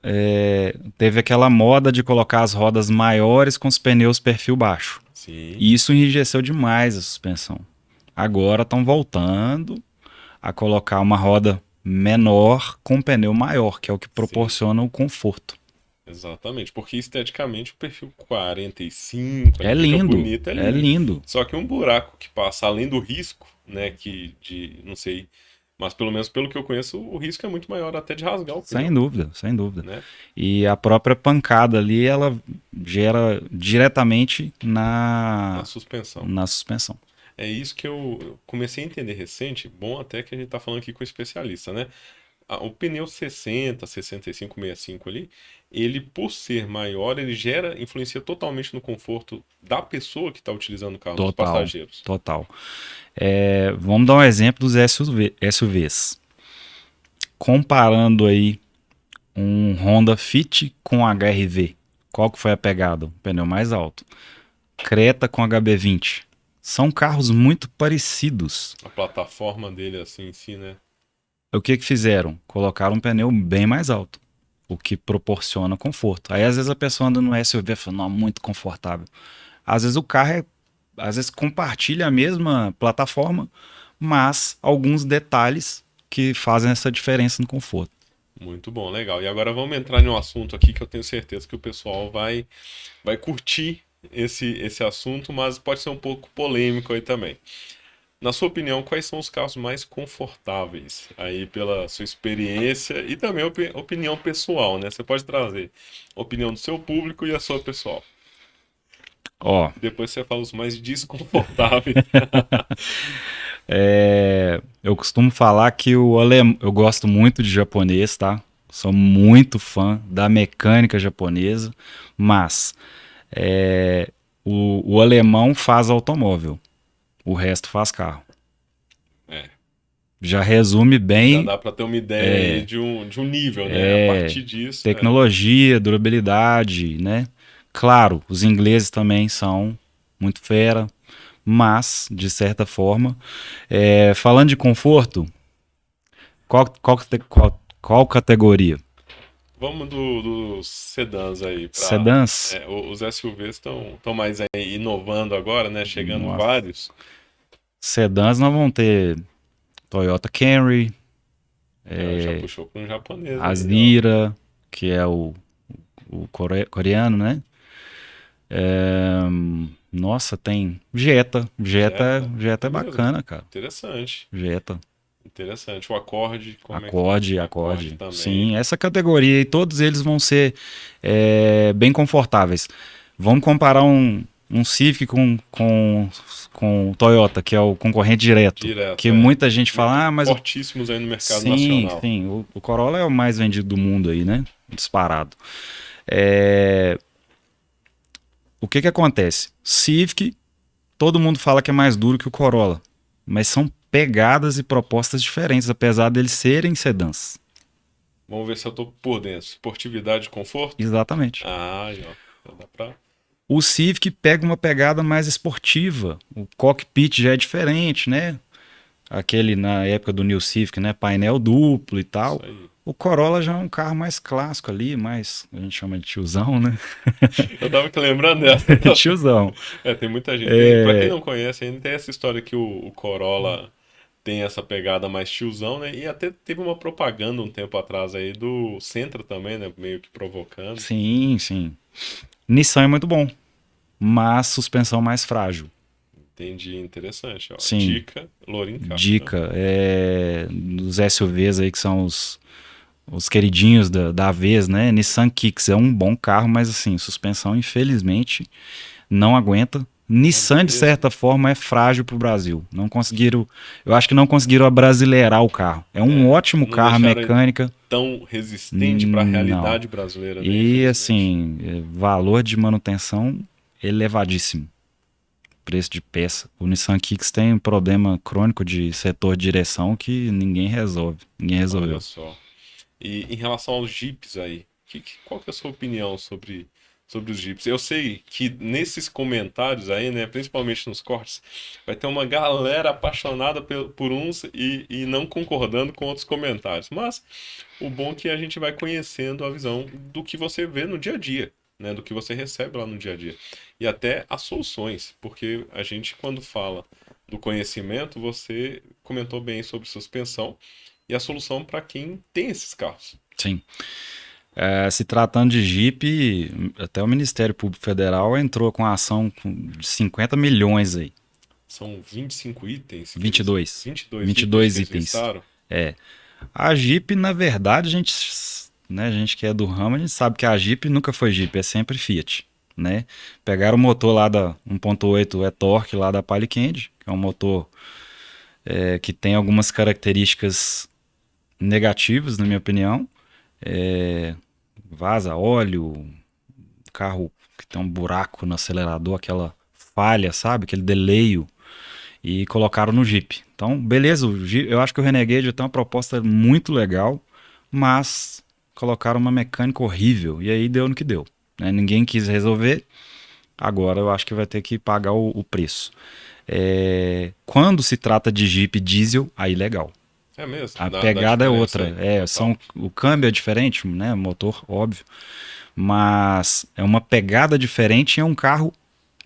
teve aquela moda de colocar as rodas maiores com os pneus perfil baixo. Sim, E isso enrijeceu demais a suspensão. Agora estão voltando a colocar uma roda menor com um pneu maior, que é o que sim. proporciona o conforto. Exatamente, porque esteticamente o perfil 45 É ele fica lindo, bonito, é é lindo. lindo. Só que um buraco que passa além do risco, né, não sei, mas pelo menos pelo que eu conheço, o risco é muito maior até de rasgar o Sem pneu, dúvida, sem dúvida. né? E a própria pancada ali, ela gera diretamente Na suspensão. na suspensão. É isso que eu comecei a entender recente, bom até que a gente tá falando aqui com um especialista, né? O pneu 60, 65, 65 ali, ele por ser maior, ele influencia totalmente no conforto da pessoa que está utilizando o carro, dos Total, passageiros. total. Vamos dar um exemplo dos SUVs. Comparando aí um Honda Fit com HR-V. Qual que foi a pegada? O pneu mais alto. Creta com HB20. São carros muito parecidos. A plataforma dele assim em si, né? O que fizeram? Colocaram um pneu bem mais alto, o que proporciona conforto. Aí às vezes a pessoa anda no SUV e fala, não, muito confortável. Às vezes o carro é às vezes compartilha a mesma plataforma, mas alguns detalhes que fazem essa diferença no conforto. Muito bom, legal. E agora vamos entrar em um assunto aqui que eu tenho certeza que o pessoal vai curtir esse assunto, mas pode ser um pouco polêmico aí também. Na sua opinião, quais são os carros mais confortáveis aí pela sua experiência e também opinião pessoal, né? Você pode trazer a opinião do seu público e a sua pessoal. Ó, Depois você fala os mais desconfortáveis. eu costumo falar que eu gosto muito de japonês, tá? Sou muito fã da mecânica japonesa, mas o alemão faz automóvel, o resto faz carro. É, Já resume já bem dá para ter uma ideia aí de um nível, né? A é, partir disso, tecnologia, durabilidade, né? Claro, os ingleses também são muito fera, mas, de certa forma, falando de conforto, qual categoria? vamos dos sedãs aí para Sedãs? os SUVs estão mais aí inovando agora, né? Chegando Nossa. vários. Sedãs nós vamos ter Toyota Camry, Já puxou com um japonês aí, ó. Azira, que é o coreano, né? Nossa, tem Jetta. Jetta É é mesmo. bacana, cara. Interessante. Jetta. Interessante. O Accord, como é que Acorde. também. Sim, essa categoria e todos eles vão ser bem confortáveis. Vamos comparar um Civic com o Toyota, que é o concorrente direto. Direto, Que muita gente Muito fala, mas fortíssimos aí no mercado sim, nacional. sim, o Corolla é o mais vendido do mundo aí, né? Disparado. É, O que que acontece? Civic, todo mundo fala que é mais duro que o Corolla, mas são pegadas e propostas diferentes, apesar deles serem sedãs. Vamos ver se eu tô por dentro. Esportividade e conforto? Exatamente. Ah, aí, ó. Então dá pra... O Civic pega uma pegada mais esportiva. O cockpit já é diferente, né? Aquele na época do New Civic, né? Painel duplo e Isso tal. aí. O Corolla já é um carro mais clássico ali, mais a gente chama de tiozão, né? Eu tava aqui lembrando dessa. Tiozão. Tem muita gente. Pra quem não conhece, ainda tem essa história que o Corolla tem essa pegada mais tiozão, né? E até teve uma propaganda um tempo atrás aí do Sentra também, né? Meio que provocando. Sim, sim. Nissan é muito bom, mas suspensão mais frágil. Entendi, interessante, ó. Sim, Dica, Lourinho Castro. dica. Dos SUVs aí que são os queridinhos da vez, né? Nissan Kicks é um bom carro, mas assim, suspensão infelizmente não aguenta. Nissan, de Mesmo? certa forma, é frágil para o Brasil. Não conseguiram, eu acho que não conseguiram abrasileirar o carro. É um ótimo Não carro deixaram ele mecânica. tão resistente para a Não. realidade brasileira, né? E Infelizmente. assim, valor de manutenção elevadíssimo. Preço de peça. O Nissan Kicks tem um problema crônico de setor de direção que ninguém resolve. Ninguém Olha resolveu. só. E em relação aos Jeeps aí, qual que é a sua opinião sobre os Jeeps? Eu sei que nesses comentários aí, né, principalmente nos cortes, vai ter uma galera apaixonada por uns e não concordando com outros comentários. Mas o bom é que a gente vai conhecendo a visão do que você vê no dia a dia, né, do que você recebe lá no dia a dia. E até as soluções, porque a gente, quando fala do conhecimento, você comentou bem sobre suspensão e a solução para quem tem esses carros. Sim. Se tratando de Jeep, até o Ministério Público Federal entrou com a ação de 50 milhões aí. São 25 itens. 22. 22 itens 22 que eles itens. listaram. A Jeep, na verdade, a gente que é do ramo, a gente sabe que a Jeep nunca foi Jeep, é sempre Fiat, né? Pegaram o motor lá da 1.8 e-torque lá da Palio Candy, que é um motor que tem algumas características negativas, na minha opinião. Vaza óleo, carro que tem um buraco no acelerador, aquela falha, sabe? Aquele deleio. E colocaram no Jeep. Então, beleza, eu acho que o Renegade tem uma proposta muito legal, mas colocaram uma mecânica horrível. E aí deu no que deu, né? Ninguém quis resolver, agora eu acho que vai ter que pagar o preço. Quando se trata de Jeep diesel, aí legal. É mesmo. A Dá pegada é diferença outra. aí, total. O câmbio é diferente, né? Motor, óbvio. Mas é uma pegada diferente e é um carro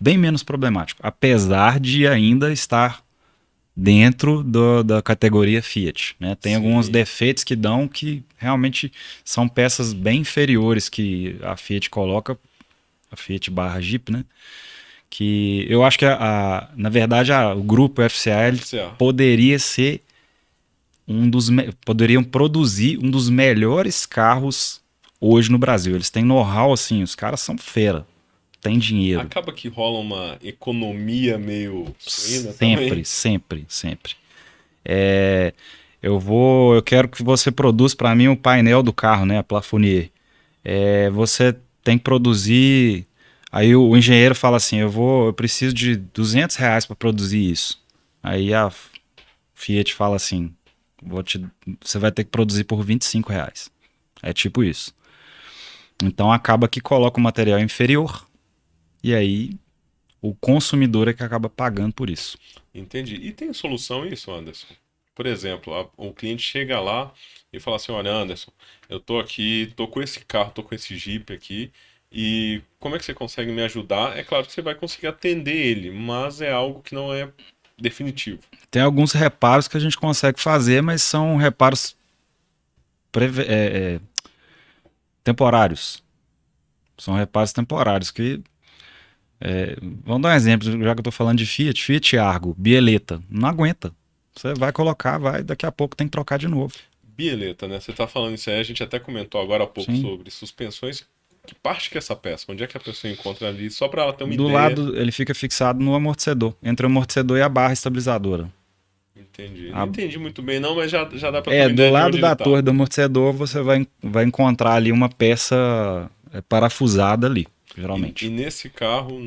bem menos problemático, apesar de ainda estar dentro da categoria Fiat, né? Tem alguns defeitos que dão que realmente são peças bem inferiores que a Fiat coloca, a Fiat barra Jeep, né? Que eu acho que, na verdade, o grupo FCA poderia ser poderiam produzir um dos melhores carros hoje no Brasil. Eles têm know-how, assim, os caras são fera, tem dinheiro. Acaba que rola uma economia meio suína também. Sempre. Eu quero que você produza para mim o painel do carro, né, a plafonier. Você tem que produzir. Aí o engenheiro fala assim: eu preciso de R$ 200 para produzir isso. Aí a Fiat fala assim: você vai ter que produzir por R$ 25. É tipo isso. Então acaba que coloca um material inferior e aí o consumidor é que acaba pagando por isso. Entendi. E tem solução isso, Anderson? Por exemplo, o cliente chega lá e fala assim: olha, Anderson, eu tô aqui, tô com esse carro, tô com esse Jeep aqui, e como é que você consegue me ajudar? É claro que você vai conseguir atender ele, mas é algo que não é definitivo. Tem alguns reparos que a gente consegue fazer, mas são reparos temporários. São reparos temporários que... vamos dar um exemplo, já que eu estou falando de Fiat Argo, bieleta, não aguenta. Você vai colocar, daqui a pouco tem que trocar de novo. Bieleta, né? Você tá falando isso aí, a gente até comentou agora há pouco Sim. sobre suspensões. Que parte que é essa peça? Onde é que a pessoa encontra ali? Só para ela ter uma Do ideia. lado, ele fica fixado no amortecedor, entre o amortecedor e a barra estabilizadora. Entendi. Não entendi muito bem não, mas já dá para ter uma do ideia de lado onde da ele tá. torre do amortecedor você vai encontrar ali uma peça parafusada ali, geralmente. E nesse carro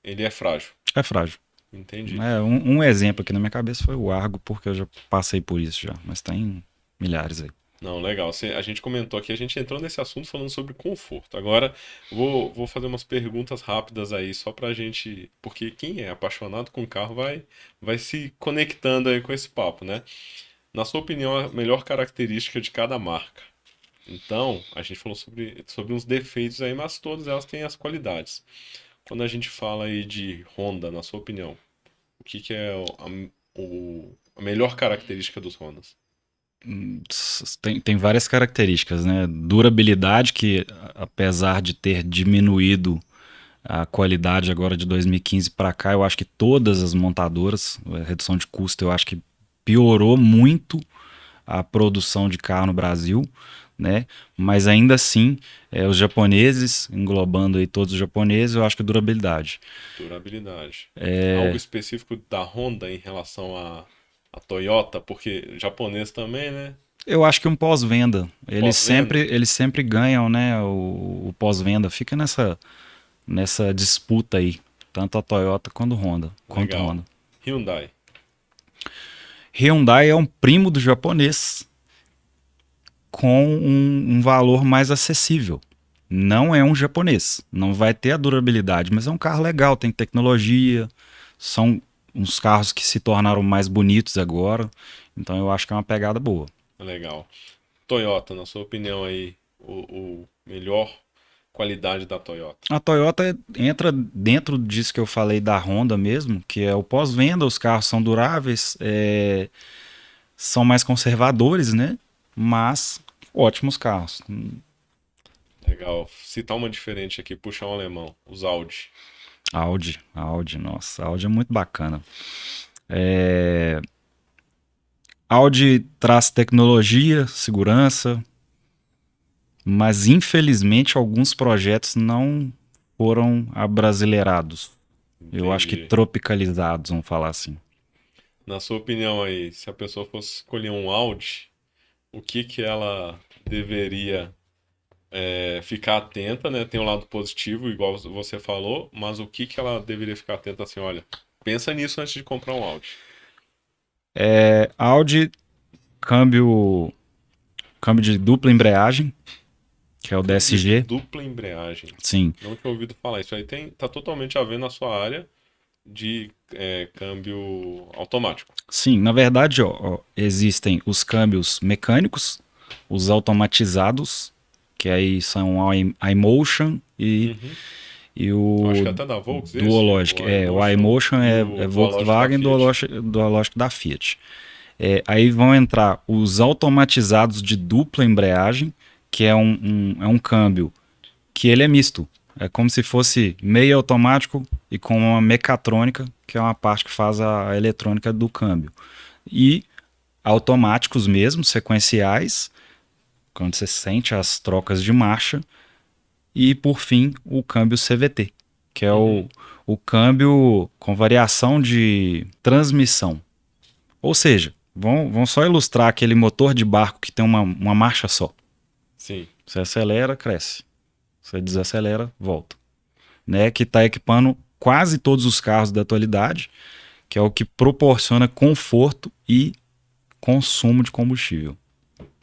ele é frágil. É frágil. Entendi. Um exemplo aqui na minha cabeça foi o Argo, porque eu já passei por isso já, mas tem milhares aí. Não, legal. A gente comentou aqui, a gente entrou nesse assunto falando sobre conforto. Agora, vou fazer umas perguntas rápidas aí, só pra gente. Porque quem é apaixonado com carro vai se conectando aí com esse papo, né? Na sua opinião, a melhor característica de cada marca. Então, a gente falou sobre uns defeitos aí, mas todas elas têm as qualidades. Quando a gente fala aí de Honda, na sua opinião, o que é a melhor característica dos Hondas? Tem várias características, né? Durabilidade, que apesar de ter diminuído a qualidade agora de 2015 para cá, eu acho que todas as montadoras, a redução de custo, eu acho que piorou muito a produção de carro no Brasil, né? Mas ainda assim, os japoneses, englobando aí todos os japoneses, eu acho que durabilidade. Durabilidade. Algo específico da Honda em relação a Toyota, porque japonês também, né? Eu acho que um pós-venda. Eles sempre ganham, né? O pós-venda. Fica nessa disputa aí. Tanto a Toyota quanto a Honda. Legal. Hyundai. Hyundai é um primo do japonês com um valor mais acessível. Não é um japonês. Não vai ter a durabilidade, mas é um carro legal, tem tecnologia. São uns carros que se tornaram mais bonitos agora. Então eu acho que é uma pegada boa. Legal. Toyota, na sua opinião aí, o melhor qualidade da Toyota? A Toyota entra dentro disso que eu falei da Honda mesmo, que é o pós-venda, os carros são duráveis, são mais conservadores, né? Mas ótimos carros. Legal. Citar uma diferente aqui, puxar um alemão, os Audi. Audi, nossa, Audi é muito bacana. Audi traz tecnologia, segurança, mas infelizmente alguns projetos não foram abrasileirados. Entendi. Eu acho que tropicalizados, vamos falar assim. Na sua opinião aí, se a pessoa fosse escolher um Audi, o que ela deveria ficar atenta, né? Tem um lado positivo, igual você falou, mas o que ela deveria ficar atenta assim, olha, pensa nisso antes de comprar um Audi. Audi, câmbio de dupla embreagem, que é o DSG. Dupla embreagem. Sim. Não tinha ouvido falar. Isso aí tá totalmente a ver na sua área de câmbio automático. Sim, na verdade, existem os câmbios mecânicos, os automatizados, que aí são a iMotion e Eu o acho que até da Volks esse. Duologic. O iMotion e é o Volkswagen, Dualogic Dualogic da Fiat. Aí vão entrar os automatizados de dupla embreagem, que é um câmbio que ele é misto. É como se fosse meio automático e com uma mecatrônica, que é uma parte que faz a eletrônica do câmbio. E automáticos mesmo, sequenciais, quando você sente as trocas de marcha. E, por fim, o câmbio CVT, que é o câmbio com variação de transmissão. Ou seja, vão só ilustrar aquele motor de barco que tem uma marcha só. Sim. Você acelera, cresce. Você desacelera, volta. Né? Que está equipando quase todos os carros da atualidade, que é o que proporciona conforto e consumo de combustível.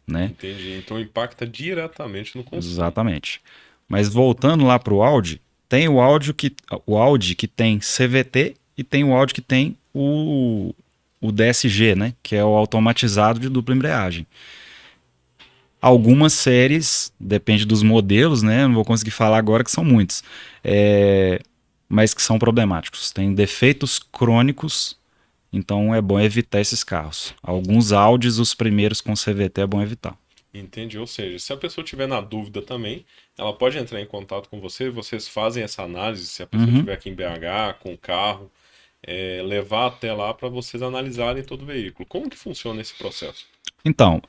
Né? Entendi. Então impacta diretamente no consumo. Exatamente. Mas voltando lá para o Audi, tem o Audi que tem CVT e tem o Audi que tem o DSG, né? Que é o automatizado de dupla embreagem. Algumas séries, depende dos modelos, né? Não vou conseguir falar agora que são muitos, mas que são problemáticos. Tem defeitos crônicos, então é bom evitar esses carros. Alguns Audis, os primeiros com CVT, é bom evitar. Entendi. Ou seja, se a pessoa tiver na dúvida também, ela pode entrar em contato com você, vocês fazem essa análise, se a pessoa estiver aqui em BH, com o carro, levar até lá para vocês analisarem todo o veículo. Como que funciona esse processo? Então,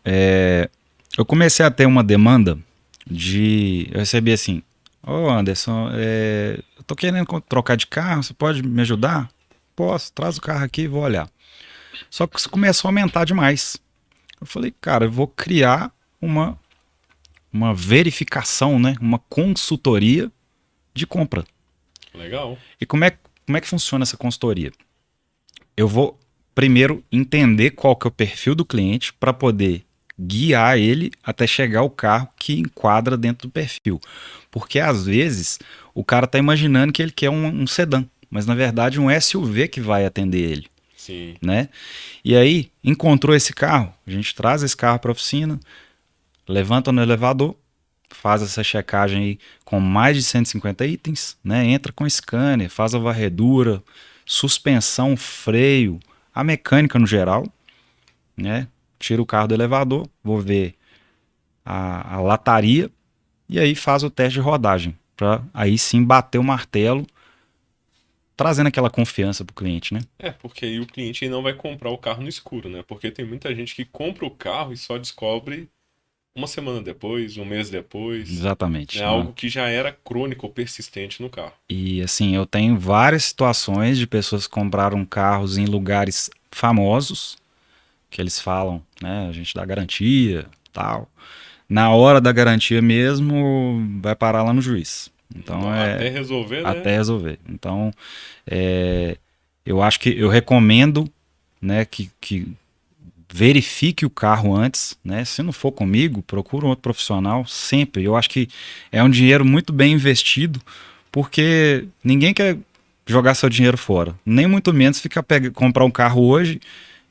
eu comecei a ter uma demanda eu recebi assim, Anderson, eu tô querendo trocar de carro, você pode me ajudar? Posso, traz o carro aqui e vou olhar. Só que isso começou a aumentar demais. Eu falei, cara, eu vou criar uma verificação, né? Uma consultoria de compra. Legal. E como é que funciona essa consultoria? Eu vou primeiro entender qual que é o perfil do cliente para poder guiar ele até chegar ao carro que enquadra dentro do perfil. Porque às vezes o cara está imaginando que ele quer um sedã, mas na verdade um SUV que vai atender ele. Sim. Né? E aí, encontrou esse carro, a gente traz esse carro para a oficina, levanta no elevador, faz essa checagem aí com mais de 150 itens, né? Entra com scanner, faz a varredura, suspensão, freio, a mecânica no geral, né? Tira o carro do elevador, vou ver a lataria e aí faz o teste de rodagem, para aí sim bater o martelo, trazendo aquela confiança pro cliente, né? Porque aí o cliente não vai comprar o carro no escuro, né? Porque tem muita gente que compra o carro e só descobre uma semana depois, um mês depois. Exatamente. É algo que já era crônico ou persistente no carro. E assim, eu tenho várias situações de pessoas que compraram carros em lugares famosos, que eles falam, né? A gente dá garantia, tal. Na hora da garantia mesmo, vai parar lá no juiz. Então até resolver, né? Até resolver. Então, eu acho que eu recomendo, né, que verifique o carro antes, né? Se não for comigo, procura um outro profissional, sempre. Eu acho que é um dinheiro muito bem investido, porque ninguém quer jogar seu dinheiro fora. Nem muito menos comprar um carro hoje,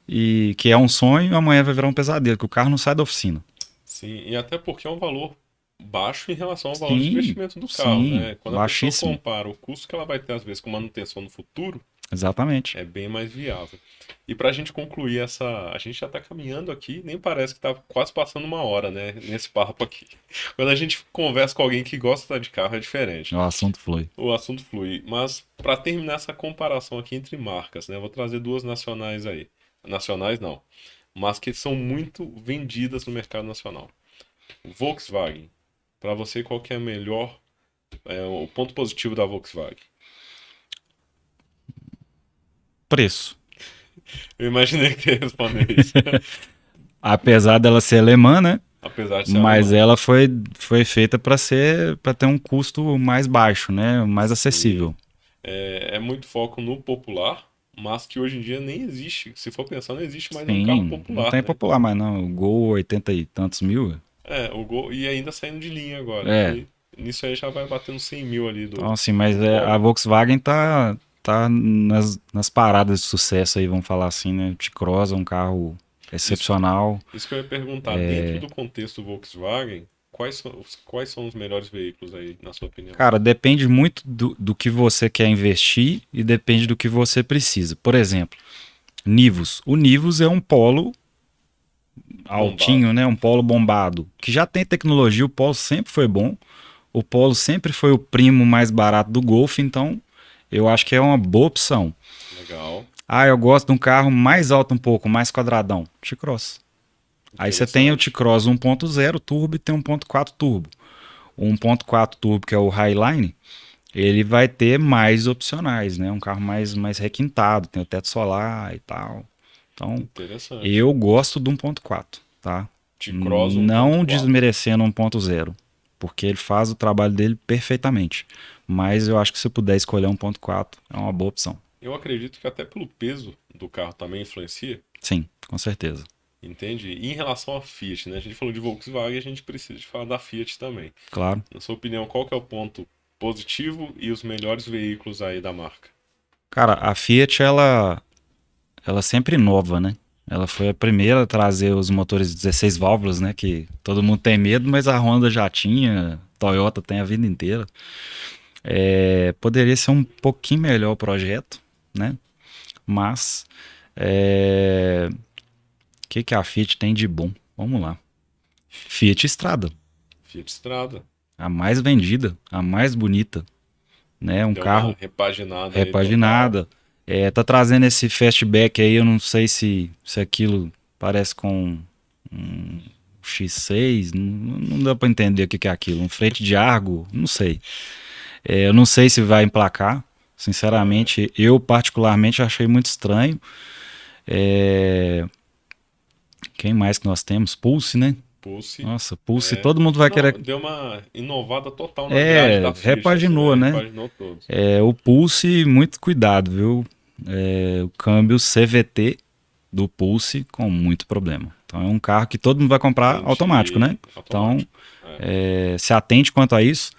e que é um sonho, amanhã vai virar um pesadelo, que o carro não sai da oficina. Sim, e até porque é um valor baixo em relação ao valor de investimento do carro, sim, né? Quando baixíssimo. a pessoa compara o custo que ela vai ter, às vezes, com manutenção no futuro, exatamente, é bem mais viável. E pra gente concluir a gente já tá caminhando aqui, nem parece que tá quase passando uma hora, né? Nesse papo aqui. Quando a gente conversa com alguém que gosta de carro, é diferente. o assunto flui. O assunto flui. Mas pra terminar essa comparação aqui entre marcas, né? Eu vou trazer duas nacionais aí. Nacionais não, mas que são muito vendidas no mercado nacional. Volkswagen. Pra você, qual que é o ponto positivo da Volkswagen? Preço. Eu imaginei que ia responder isso. Apesar dela ser alemã, né? Apesar de ser Mas alemã. ela foi feita para ter um custo mais baixo, né? Mais acessível. É muito foco no popular, mas que hoje em dia nem existe. Se for pensar, não existe mais um Sim, carro popular. não tem né? popular mais não. O Gol 80 e tantos mil. O Gol, e ainda saindo de linha agora. É. E nisso aí já vai batendo 100 mil ali do. Então, assim, mas a Volkswagen tá nas paradas de sucesso aí, vamos falar assim, né? T-Cross é um carro excepcional. Isso que eu ia perguntar, dentro do contexto Volkswagen, quais são os melhores veículos aí, na sua opinião? Cara, depende muito do que você quer investir e depende do que você precisa. Por exemplo, Nivus. O Nivus é um polo altinho, Bombado. né? Um polo bombado, que já tem tecnologia, o polo sempre foi bom. O polo sempre foi o primo mais barato do Golf, então eu acho que é uma boa opção. Legal. Ah, eu gosto de um carro mais alto um pouco, mais quadradão. T-Cross. Aí você tem o Interessante. T-Cross 1.0 turbo e tem 1.4 turbo. O 1.4 turbo, que é o Highline, ele vai ter mais opcionais, né? Um carro mais requintado, tem o teto solar e tal. Então, Interessante. eu gosto do 1.4, tá? T-Cross Não 1.4. desmerecendo o 1.0, porque ele faz o trabalho dele perfeitamente. Mas eu acho que se eu puder escolher 1.4, é uma boa opção. Eu acredito que até pelo peso do carro também influencia. Sim, com certeza. Entende? E em relação à Fiat, né? A gente falou de Volkswagen, a gente precisa de falar da Fiat também. Claro. Na sua opinião, qual que é o ponto positivo e os melhores veículos aí da marca? Cara, a Fiat, ela sempre inova, né? Ela foi a primeira a trazer os motores 16 válvulas, né? Que todo mundo tem medo, mas a Honda já tinha, Toyota tem a vida inteira. Poderia ser um pouquinho melhor o projeto, né? Mas o que a Fiat tem de bom? Vamos lá. Fiat Strada, Fiat Strada. a mais vendida, a mais bonita, né? Um Deu uma carro repaginada aí total. repaginada. Tá trazendo esse fastback aí, eu não sei se aquilo parece com um X6, não dá pra entender o que é aquilo. Um frente de Argo, não sei. Eu não sei se vai emplacar. É, Sinceramente, eu particularmente achei muito estranho. É, Quem mais que nós temos? Pulse, né? Pulse. Nossa, Pulse, É. todo mundo vai Não, querer. deu uma inovada total na grade da Fiat, assim, Repaginou, né? né? Repaginou todos. O Pulse, muito cuidado, viu? O câmbio CVT do Pulse com muito problema. Então é um carro que todo mundo vai comprar automático, né? Entendi. Então Automático. É. se atente quanto a isso.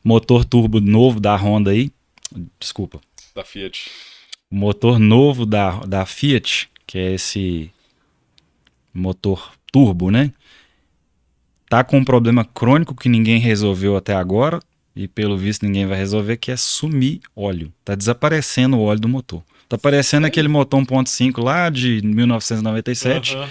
Motor turbo novo da Honda aí. Desculpa. Da Fiat. O motor novo da Fiat, que é esse motor turbo, né? Tá com um problema crônico que ninguém resolveu até agora. E pelo visto ninguém vai resolver, que é sumir óleo. Tá desaparecendo o óleo do motor. Tá parecendo aquele Sério? motor 1.5 lá de 1997, Aham.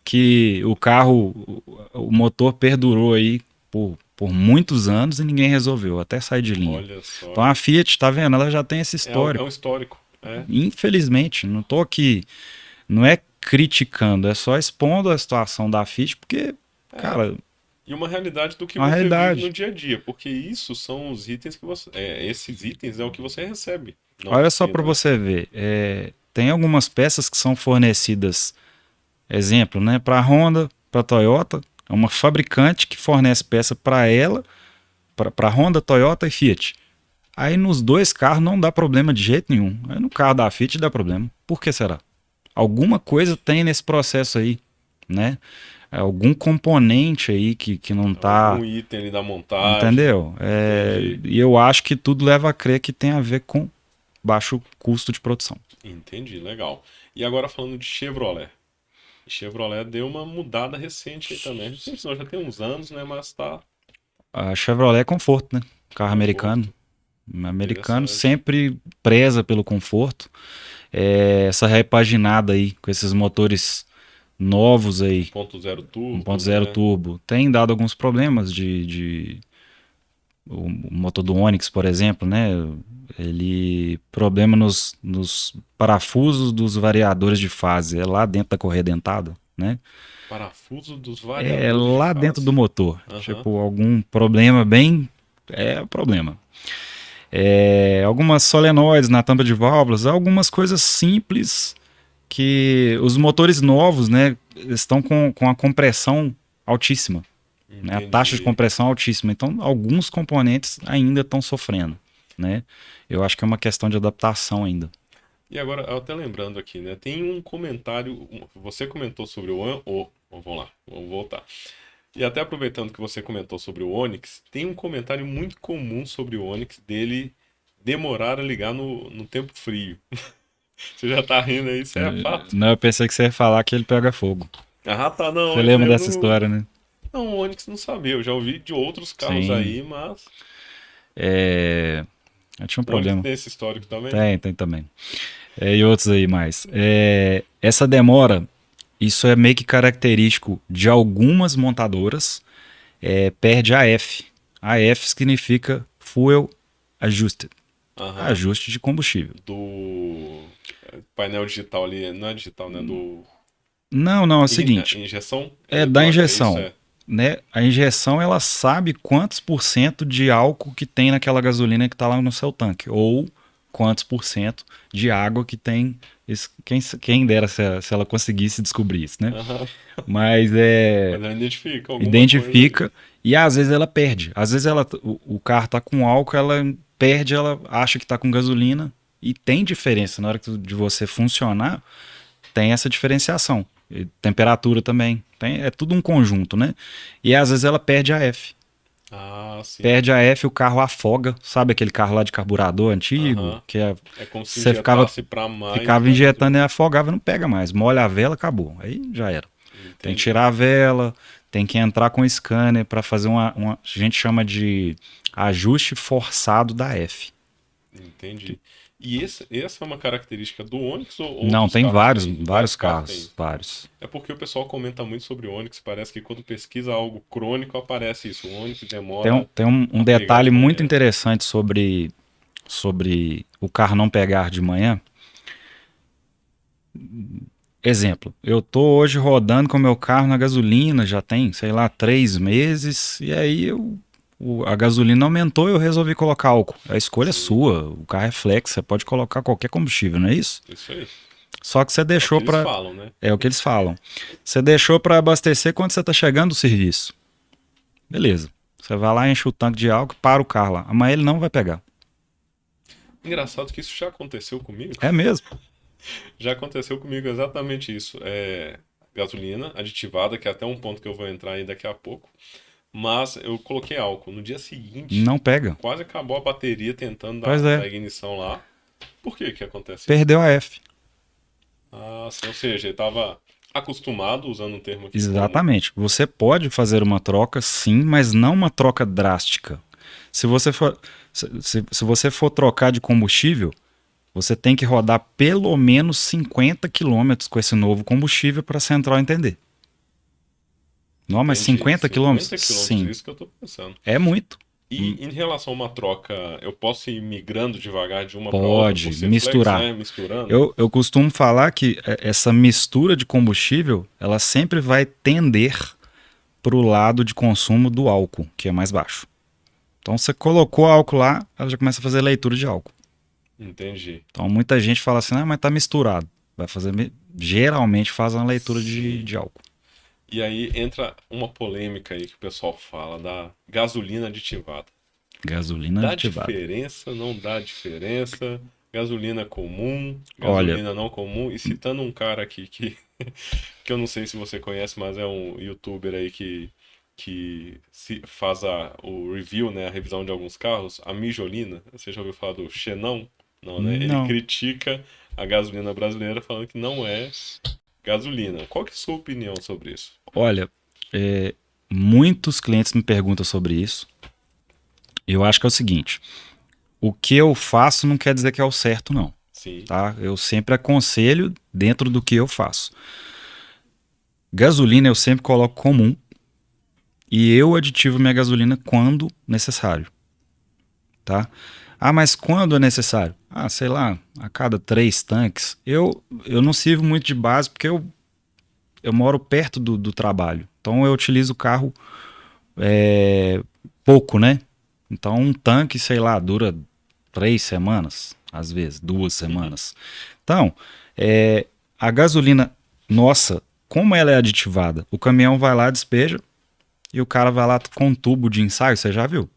que o carro, o motor perdurou aí por muitos anos e ninguém resolveu, até sair de linha. Olha só. Então a Fiat, tá vendo? Ela já tem esse É um histórico. histórico. É. Infelizmente, não tô aqui, não é criticando, é só expondo a situação da Fiat, porque, É. cara, E uma realidade do que é uma você vive no realidade. dia a dia, porque isso são os itens que você. Esses itens é o que você recebe na Olha só oficina, para né? você ver, tem algumas peças que são fornecidas, exemplo, né, para Honda, para Toyota, é uma fabricante que fornece peça para ela, para Honda, Toyota e Fiat. Aí nos dois carros não dá problema de jeito nenhum. Aí no carro da Fiat dá problema. Por que será? Alguma coisa tem nesse processo aí, né? Algum componente aí que não tá, Algum item ali da montagem. entendeu? Entendi. E eu acho que tudo leva a crer que tem a ver com baixo custo de produção. Entendi, legal. E agora falando de Chevrolet. Chevrolet deu uma mudada recente aí também. Não sei se não, já tem uns anos, né? Mas tá A Chevrolet é conforto, né? Carro americano. conforto. Americano Interessante. sempre preza pelo conforto. Essa repaginada aí com esses motores novos aí, 1.0 turbo, 1.0 né? turbo, tem dado alguns problemas o motor do Onix, por exemplo, né? Ele problema nos parafusos dos variadores de fase, é lá dentro da correia dentada, né? Parafuso dos É variadores de lá dentro do fase. motor. Aham. Tipo, algum problema bem. É problema. Algumas solenoides na tampa de válvulas, algumas coisas simples que os motores novos, né, estão com a compressão altíssima, né, a taxa de Entendi. compressão altíssima. Então, alguns componentes ainda estão sofrendo, né? Eu acho que é uma questão de adaptação ainda. E agora, eu até lembrando aqui, né? Tem um comentário. Você comentou sobre vamos lá, vamos voltar. E até aproveitando que você comentou sobre o Onix, tem um comentário muito comum sobre o Onix dele demorar a ligar no tempo frio. Você já tá rindo aí, isso é fato. Não, eu pensei que você ia falar que ele pega fogo. Ah, tá, não, Você esse lembra aí eu dessa não. história, né? Não, o Onix não sabia. Eu já ouvi de outros carros Sim. aí, mas Eu tinha um o Onix problema. tem esse histórico também. Tem também. E outros aí mais. Essa demora, isso é meio que característico de algumas montadoras. Perde AF. AF significa Fuel Adjusted. Aham. Ajuste de combustível. Do painel digital ali, não é digital, né? Do Não, é o seguinte. injeção É da eletrônica, é isso? injeção. É. Né? A injeção ela sabe quantos por cento de álcool que tem naquela gasolina que está lá no seu tanque. Ou quantos por cento de água que tem. Quem dera se ela conseguisse descobrir isso, né? Aham. Mas Mas ela identifica alguma coisa identifica ali. e às vezes ela perde. Às vezes o carro tá com álcool, ela perde, ela acha que tá com gasolina e tem diferença. Na hora de você funcionar, tem essa diferenciação. E temperatura também. É tudo um conjunto, né? E às vezes ela perde a F. Ah, sim. Perde a F, o carro afoga. Sabe aquele carro lá de carburador antigo? Aham. Que É como se você ficava, injetasse pra mais ficava da injetando e gasolina. afogava, não pega mais. Molha a vela, acabou. Aí já era. Tem que Entendi. tirar a vela, tem que entrar com o scanner para fazer a gente chama de ajuste forçado da F. Entendi. E essa é uma característica do Onix ou Não, outros tem carros vários, têm? vários Vários carros têm carros, isso. vários. É porque o pessoal comenta muito sobre o Onix. Parece que quando pesquisa algo crônico aparece isso. O Onix demora Tem um a pegar detalhe de muito manhã. interessante sobre o carro não pegar de manhã. Exemplo, eu tô hoje rodando com o meu carro na gasolina, já tem, sei lá, 3 meses, e aí a gasolina aumentou e eu resolvi colocar álcool. A escolha é Sim, sua, o carro é flex, você pode colocar qualquer combustível, não é isso? isso aí. Só que você É o que deixou eles para. falam, né? É o que eles falam. Você deixou para abastecer quando você tá chegando do serviço. Beleza. Você vai lá, enche o tanque de álcool, para o carro lá. Amanhã ele não vai pegar. Engraçado que isso já aconteceu comigo. É mesmo. Já aconteceu comigo exatamente isso. Gasolina aditivada, que é até um ponto que eu vou entrar aí daqui a pouco. Mas eu coloquei álcool. No dia seguinte, Não pega. quase acabou a bateria tentando Pois dar é. ignição lá. Por que que acontece isso? Perdeu a F. Ah, sim, ou seja, ele estava acostumado, usando um termo aqui comum. Exatamente. Você pode fazer uma troca, sim, mas não uma troca drástica. Se você for, se você for trocar de combustível, você tem que rodar pelo menos 50 quilômetros com esse novo combustível para a central entender. Não, mas Entendi. 50 quilômetros? 50 quilômetros, Sim. isso que eu tô pensando. É muito. E em relação a uma troca, eu posso ir migrando devagar de uma para outra por Pode ser flex, misturar. né? Misturando? Eu costumo falar que essa mistura de combustível, ela sempre vai tender para o lado de consumo do álcool, que é mais baixo. Então você colocou álcool lá, ela já começa a fazer leitura de álcool. Entendi. Então muita gente fala assim, ah, mas tá misturado. Vai fazer, geralmente faz uma leitura Sim. de álcool. E aí entra uma polêmica aí que o pessoal fala da gasolina aditivada. Gasolina Dá aditivada. diferença, não dá diferença? Gasolina comum, Olha, gasolina não comum? E citando um cara aqui que eu não sei se você conhece, mas é um youtuber aí que faz o review, né, a revisão de alguns carros, a Mijolina. Você já ouviu falar do Xenon? Não, né? Ele não. critica a gasolina brasileira falando que não é gasolina. Qual que é a sua opinião sobre isso? Olha, muitos clientes me perguntam sobre isso. Eu acho que é o seguinte, o que eu faço não quer dizer que é o certo, não. Sim, Tá? Eu sempre aconselho dentro do que eu faço. Gasolina eu sempre coloco comum e eu aditivo minha gasolina quando necessário, tá? Ah, mas quando é necessário? Ah, sei lá, a cada 3 tanques. Eu não sirvo muito de base porque eu moro perto do trabalho. Então eu utilizo o carro pouco, né? Então um tanque, sei lá, dura 3 semanas, às vezes, 2 semanas. Então, a gasolina nossa, como ela é aditivada, o caminhão vai lá, despeja e o cara vai lá com um tubo de ensaio, você já viu?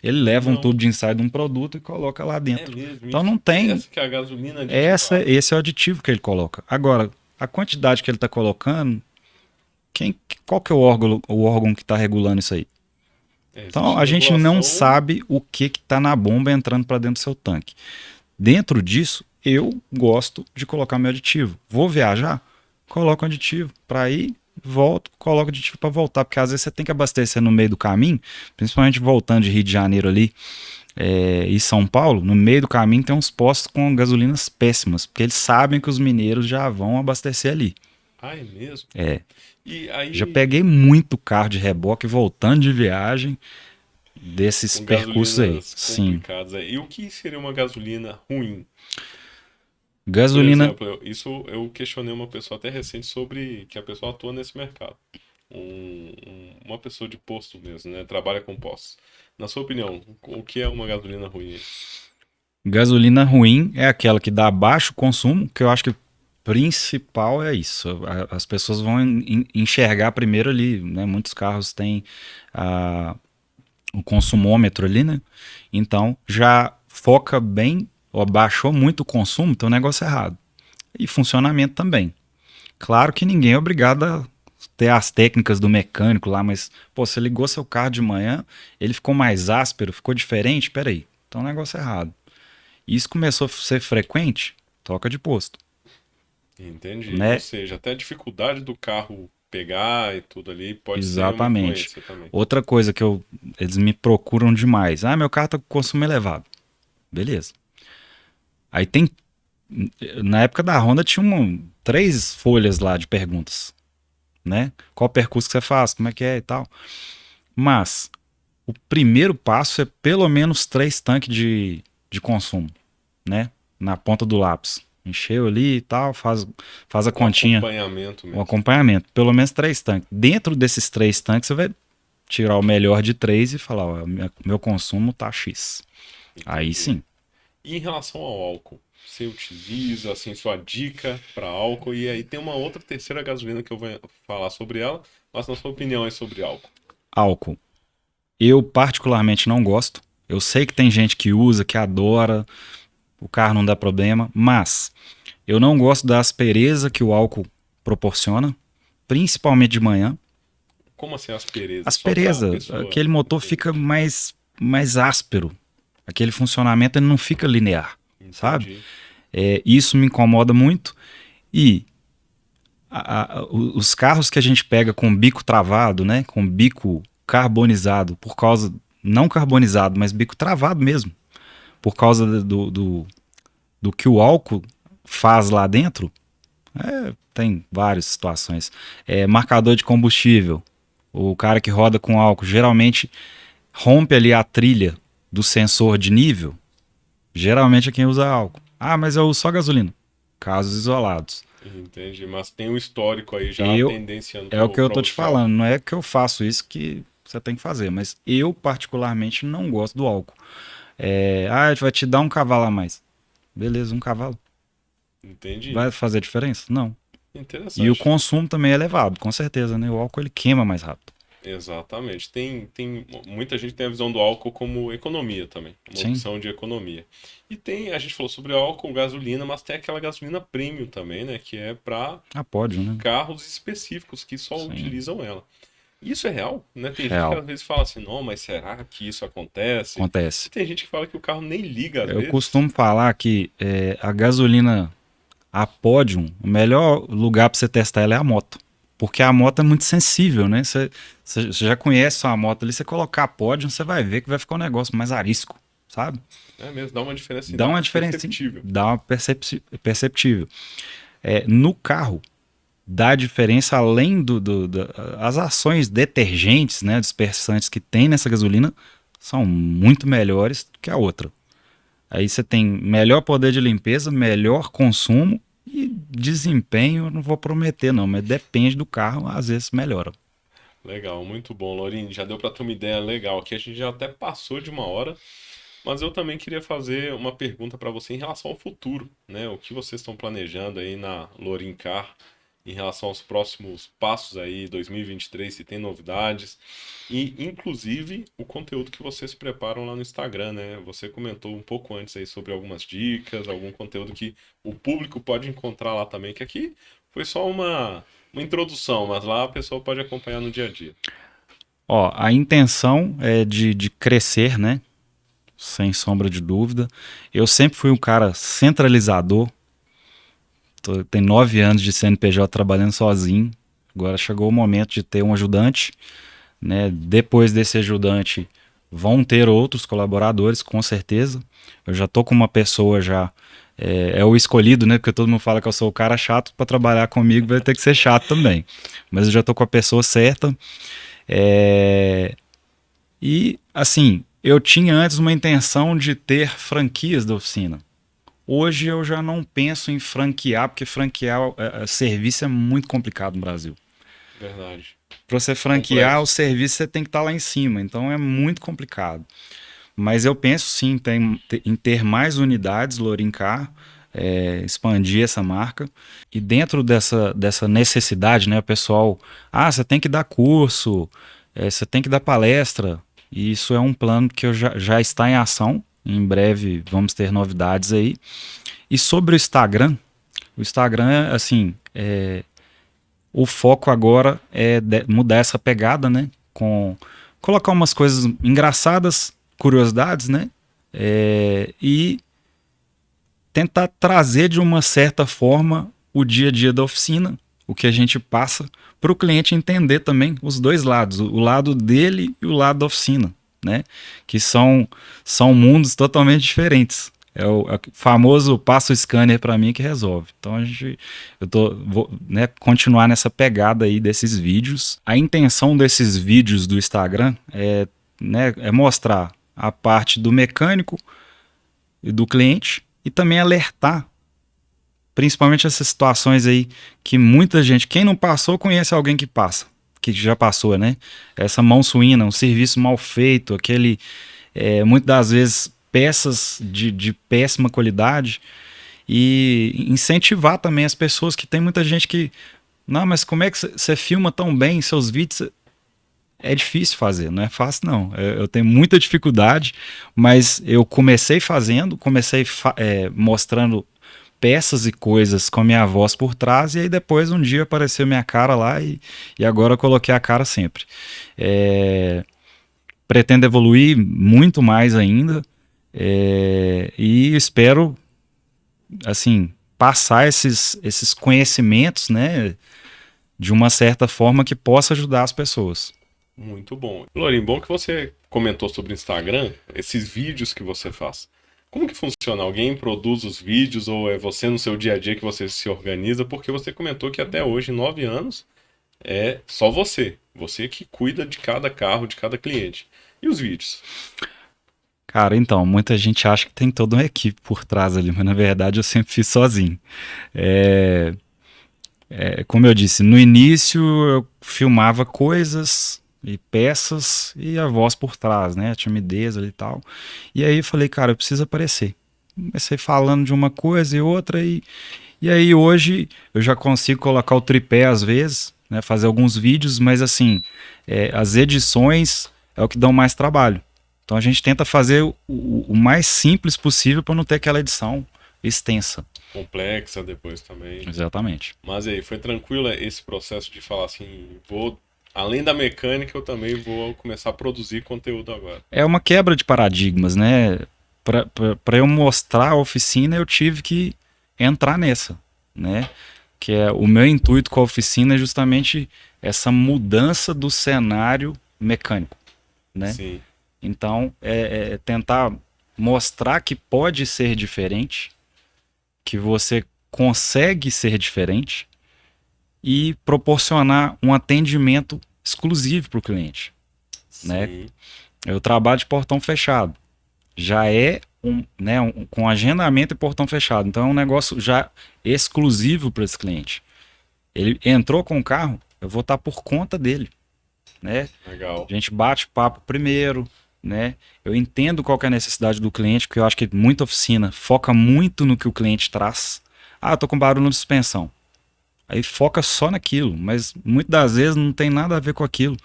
Ele leva um não. tubo de ensaio de um produto e coloca lá É dentro. mesmo Então isso. não tem. Essa que é a gasolina aditivada. Esse é o aditivo que ele coloca. Agora, a quantidade que ele está colocando, qual que é o órgão que está regulando isso aí? Então Existe a gente não regulação. sabe o que está na bomba entrando para dentro do seu tanque. Dentro disso, eu gosto de colocar meu aditivo. Vou viajar? Coloco um aditivo para ir volto, coloco de tipo para voltar, porque às vezes você tem que abastecer no meio do caminho, principalmente voltando de Rio de Janeiro ali e São Paulo, no meio do caminho tem uns postos com gasolinas péssimas, porque eles sabem que os mineiros já vão abastecer ali. Ah, é mesmo? É, E já aí, peguei muito carro de reboque voltando de viagem desses com percursos aí. gasolinas Sim. complicadas aí, e o que seria uma gasolina ruim? Por Gasolina, exemplo, eu questionei uma pessoa até recente sobre que a pessoa atua nesse mercado. Uma pessoa de posto mesmo, né? Trabalha com postos. Na sua opinião, o que é uma gasolina ruim? gasolina ruim é aquela que dá baixo consumo, que eu acho que o principal é isso. As pessoas vão enxergar primeiro ali, né? Muitos carros têm a, o consumômetro ali, né? Então já foca bem, ou baixou muito o consumo, então o negócio é errado. E funcionamento também. Claro que ninguém é obrigado a ter as técnicas do mecânico lá, mas, pô, você ligou seu carro de manhã, ele ficou mais áspero, ficou diferente, peraí, então o negócio é errado. Isso começou a ser frequente, troca de posto, Entendi. Ou né? seja, até a dificuldade do carro pegar e tudo ali pode ser uma Exatamente. influência também. Outra coisa que eles me procuram demais. Ah, meu carro tá com consumo elevado. Beleza. Aí tem, na época da Honda tinha 3 folhas lá de perguntas, né? Qual percurso que você faz, como é que é e tal. Mas o primeiro passo é pelo menos 3 tanques de consumo, né? Na ponta do lápis. Encheu ali e tal, faz a O continha, acompanhamento o mesmo. acompanhamento. Pelo menos 3 tanques. Dentro desses 3 tanques, você vai tirar o melhor de 3 e falar: ó, meu consumo tá X. Aí Entendi. sim. E em relação ao álcool, você utiliza assim sua dica para álcool e aí tem uma outra terceira gasolina que eu vou falar sobre ela, mas na sua opinião é sobre álcool. Álcool. Eu particularmente não gosto. Eu sei que tem gente que usa, que adora, o carro não dá problema, mas eu não gosto da aspereza que o álcool proporciona, principalmente de manhã. Como assim aspereza? Só para a Aspereza, pessoa aquele motor fica entender. mais áspero. Aquele funcionamento ele não fica linear, sabe? Entendi. Isso me incomoda muito. E os carros que a gente pega com bico travado, né? Com bico carbonizado, por causa. Não carbonizado, mas bico travado mesmo. Por causa do que o álcool faz lá dentro. Tem várias situações. Marcador de combustível. O cara que roda com álcool geralmente rompe ali a trilha do sensor de nível. Geralmente é quem usa álcool. Ah, mas eu uso só gasolina. Casos isolados. Entendi. Mas tem um histórico aí já Eu tendenciando É o que eu para o tô te uso de álcool. falando, não é que eu faço isso que você tem que fazer, mas eu particularmente não gosto do álcool. Vai te dar um cavalo a mais. Beleza, um cavalo. Entendi. Vai fazer diferença? Não. E o Interessante. consumo também é elevado, com certeza, né? O álcool ele queima mais rápido. Exatamente. Muita gente tem a visão do álcool como economia também, uma Sim, opção de economia. E tem, a gente falou sobre álcool, gasolina, mas tem aquela gasolina premium também, né, que é para pode, né? carros específicos que só Sim, utilizam ela. Isso é real, né? Tem gente que real. às vezes fala assim, não, mas será que isso acontece? E Acontece. tem gente que fala que o carro nem liga às Eu vezes. costumo falar que a gasolina a Podium, o melhor lugar para você testar ela é a moto. Porque a moto é muito sensível, né? Você já conhece a moto ali, você colocar a Podium, você vai ver que vai ficar um negócio mais arisco, sabe? É mesmo, dá uma diferença Dá uma diferença, sim. perceptível. Dá uma perceptível. No carro, dá diferença além as ações detergentes, né, dispersantes que tem nessa gasolina são muito melhores do que a outra. Aí você tem melhor poder de limpeza, melhor consumo e desempenho, eu não vou prometer não, mas depende do carro, às vezes melhora. Legal, muito bom, Lorin. Já deu para ter uma ideia legal aqui. A gente já até passou de uma hora. Mas eu também queria fazer uma pergunta para você em relação ao futuro, né? O que vocês estão planejando aí na Lorin Car em relação aos próximos passos aí, 2023, se tem novidades e inclusive o conteúdo que vocês preparam lá no Instagram, né? Você comentou um pouco antes aí sobre algumas dicas, algum conteúdo que o público pode encontrar lá também, que aqui foi só uma introdução, mas lá a pessoa pode acompanhar no dia a dia. Ó, a intenção é de crescer, né? Sem sombra de dúvida. Eu sempre fui um cara centralizador. Tem 9 anos de CNPJ trabalhando sozinho. Agora chegou o momento de ter um ajudante, né? Depois desse ajudante vão ter outros colaboradores, com certeza. Eu já tô com uma pessoa já, é o escolhido, né? Porque todo mundo fala que eu sou o cara chato, para trabalhar comigo vai ter que ser chato também. Mas eu já tô com a pessoa certa. E assim, eu tinha antes uma intenção de ter franquias da oficina. Hoje eu já não penso em franquear, porque franquear serviço é muito complicado no Brasil. Verdade. Para você franquear Complexo. o serviço, você tem que estar lá em cima, então é muito complicado. Mas eu penso sim em ter mais unidades Lorincar, expandir essa marca. E dentro dessa necessidade, né, o pessoal, você tem que dar curso, você tem que dar palestra. E isso é um plano que já está em ação. Em breve vamos ter novidades aí. E sobre o Instagram, assim, o foco agora é mudar essa pegada, né? Colocar umas coisas engraçadas, curiosidades, né? E tentar trazer de uma certa forma o dia a dia da oficina, o que a gente passa, para o cliente entender também os dois lados, o lado dele e o lado da oficina, né? Que são mundos totalmente diferentes. É o famoso passa o scanner para mim que resolve. Então vou, né, continuar nessa pegada aí desses vídeos. A intenção desses vídeos do Instagram é mostrar a parte do mecânico e do cliente e também alertar, principalmente essas situações aí que muita gente, quem não passou, conhece alguém que passa, que já passou, né? Essa mão suína, um serviço mal feito, muitas das vezes peças de péssima qualidade, e incentivar também as pessoas, que tem muita gente que, não, mas como é que você filma tão bem seus vídeos? É difícil fazer, não é fácil não. Eu tenho muita dificuldade, mas eu comecei mostrando peças e coisas com a minha voz por trás, e aí depois um dia apareceu minha cara lá e agora eu coloquei a cara sempre. Pretendo evoluir muito mais ainda, e espero, assim, passar esses conhecimentos, né, de uma certa forma que possa ajudar as pessoas. Muito bom. Lorin, bom que você comentou sobre o Instagram, esses vídeos que você faz. Como que funciona? Alguém produz os vídeos ou é você no seu dia a dia que você se organiza? Porque você comentou que até hoje, 9 anos, é só você. Você que cuida de cada carro, de cada cliente. E os vídeos? Cara, então, muita gente acha que tem toda uma equipe por trás ali, mas na verdade eu sempre fiz sozinho. Como eu disse, no início eu filmava coisas e peças e a voz por trás, né? A timidez ali e tal. E aí eu falei, cara, eu preciso aparecer. Comecei falando de uma coisa e outra, e aí hoje eu já consigo colocar o tripé às vezes, né? Fazer alguns vídeos, mas assim, as edições é o que dão mais trabalho. Então a gente tenta fazer o mais simples possível para não ter aquela edição extensa. Complexa depois também. Exatamente. Mas aí, foi tranquilo esse processo de falar assim, além da mecânica, eu também vou começar a produzir conteúdo agora. É uma quebra de paradigmas, né? Para eu mostrar a oficina, eu tive que entrar nessa, né? Que é o meu intuito com a oficina é justamente essa mudança do cenário mecânico, né? Sim. Então, tentar mostrar que pode ser diferente, que você consegue ser diferente e proporcionar um atendimento exclusivo para o cliente, né? Eu trabalho de portão fechado, já com agendamento e portão fechado, então é um negócio já exclusivo para esse cliente. Ele entrou com o carro, eu vou estar por conta dele, né? Legal. A gente bate papo primeiro, né? Eu entendo qual que é a necessidade do cliente, porque eu acho que muita oficina foca muito no que o cliente traz. Eu tô com barulho na suspensão. Aí foca só naquilo, mas muitas das vezes não tem nada a ver com aquilo.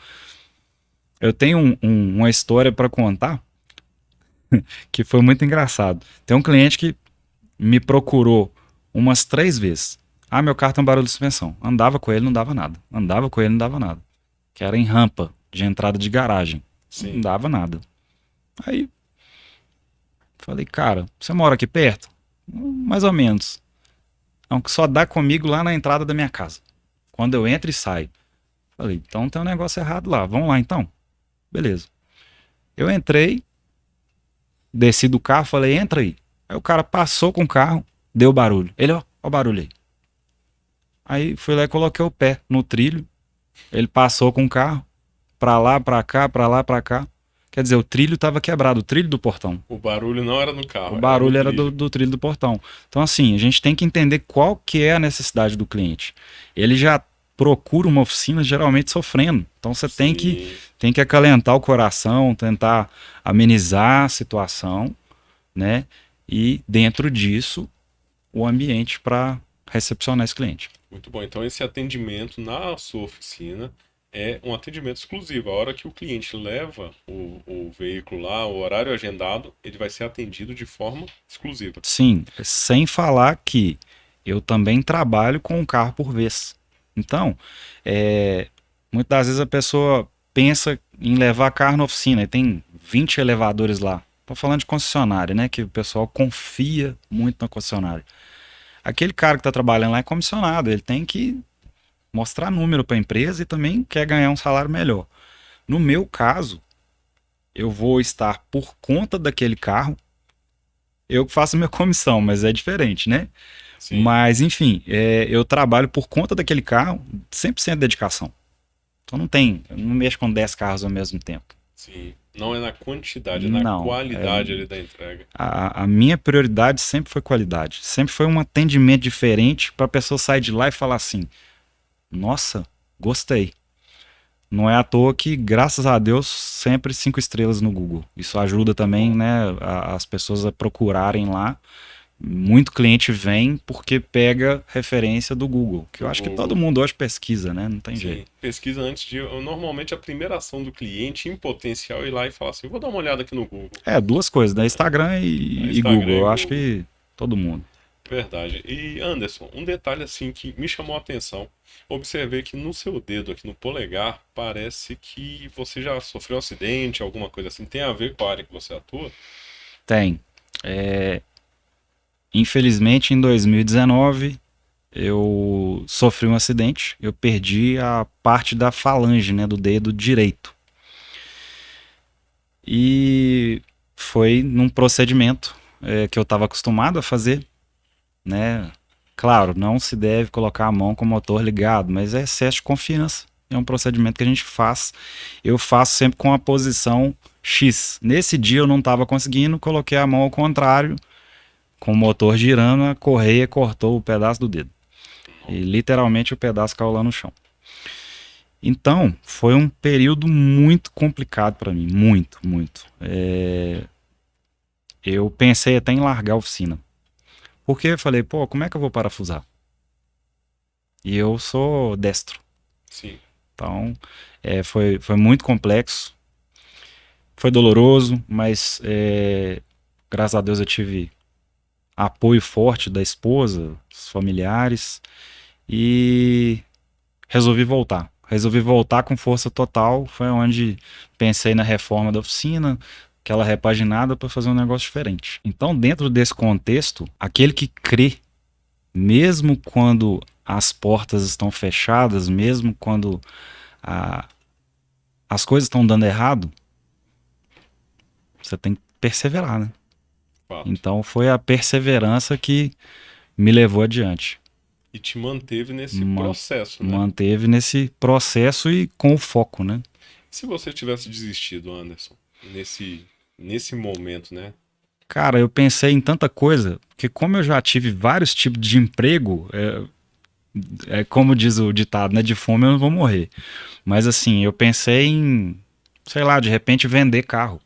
Eu tenho uma história para contar que foi muito engraçado. Tem um cliente que me procurou umas 3 vezes. Meu carro tem um barulho de suspensão. Andava com ele, não dava nada. Andava com ele, não dava nada. Que era em rampa de entrada de garagem. Sim. Não dava nada. Aí falei, cara, você mora aqui perto? Mais ou menos. Não, que só dá comigo lá na entrada da minha casa. Quando eu entro e saio. Falei, então tem um negócio errado lá, vamos lá então. Beleza. Eu entrei, desci do carro, falei, entra aí. Aí o cara passou com o carro, deu barulho. Ele, ó o barulho aí. Aí fui lá e coloquei o pé no trilho. Ele passou com o carro, pra lá, pra cá, pra lá, pra cá. Quer dizer, o trilho tava quebrado, o trilho do portão. O barulho não era no O carro, era no barulho era do, trilho. do trilho do portão. Então, assim, a gente tem que entender qual que é a necessidade do cliente. Ele já procura uma oficina geralmente sofrendo. Então, você Sim, tem que acalentar o coração, tentar amenizar a situação, né? E, dentro disso, o ambiente para recepcionar esse cliente. muito bom. Então, esse atendimento na sua oficina é um atendimento exclusivo. A hora que o cliente leva o veículo lá, o horário agendado, ele vai ser atendido de forma exclusiva. Sim, sem falar que eu também trabalho com um carro por vez. Então, muitas das vezes a pessoa pensa em levar carro na oficina e tem 20 elevadores lá. Tô falando de concessionária, né? Que o pessoal confia muito na concessionária. Aquele cara que está trabalhando lá é comissionado, ele tem que mostrar número para a empresa e também quer ganhar um salário melhor. No meu caso, eu vou estar por conta daquele carro, eu que faço minha comissão, mas é diferente, né? Sim, Mas, enfim, eu trabalho por conta daquele carro, 100% dedicação. Então eu não mexo com 10 carros ao mesmo tempo. sim. Não é na quantidade, é na Não, qualidade ali da entrega. a minha prioridade sempre foi qualidade. Sempre foi um atendimento diferente para a pessoa sair de lá e falar assim: nossa, gostei. Não é à toa que, graças a Deus, sempre 5 estrelas no Google. Isso ajuda Muito também, bom. né, as pessoas a procurarem lá. Muito cliente vem porque pega referência do Google, que eu Do acho que todo Google. mundo hoje pesquisa, né? Não tem jeito. Sim, pesquisa antes de. Normalmente a primeira ação do cliente em potencial é ir lá e falar assim: vou dar uma olhada aqui no Google. É, duas coisas, né? É, Instagram e Instagram Google. e Eu acho Google. que todo mundo. Verdade. E Anderson, um detalhe assim que me chamou a atenção. Observei que no seu dedo, aqui no polegar, parece que você já sofreu um acidente, alguma coisa assim. Tem a ver com a área que você atua? Tem. Infelizmente, em 2019, eu sofri um acidente. Eu perdi a parte da falange, né, do dedo direito. E foi num procedimento que eu estava acostumado a fazer, né? Claro, não se deve colocar a mão com o motor ligado, mas é excesso de confiança. É um procedimento que a gente faz. Eu faço sempre com a posição X. Nesse dia eu não estava conseguindo, coloquei a mão ao contrário, com o motor girando, a correia cortou o pedaço do dedo. E literalmente o pedaço caiu lá no chão. Então, foi um período muito complicado para mim, muito, muito. Eu pensei até em largar a oficina. Porque eu falei, pô, como é que eu vou parafusar? E eu sou destro. Sim. Então, foi muito complexo. Foi doloroso, mas graças a Deus eu tive apoio forte da esposa, dos familiares. E resolvi voltar. Resolvi voltar com força total. Foi onde pensei na reforma da oficina, aquela repaginada para fazer um negócio diferente. Então, dentro desse contexto, aquele que crê, mesmo quando as portas estão fechadas, mesmo quando a- as coisas estão dando errado, você tem que perseverar, né? Fato. Então, foi a perseverança que me levou adiante. E te manteve nesse Man- processo, né? Manteve nesse processo e com o foco, né? Se você tivesse desistido, Anderson, nesse momento, né? Cara, eu pensei em tanta coisa, que como eu já tive vários tipos de emprego, é como diz o ditado, né? De fome eu não vou morrer. Mas assim, eu pensei em, sei lá, de repente vender carro.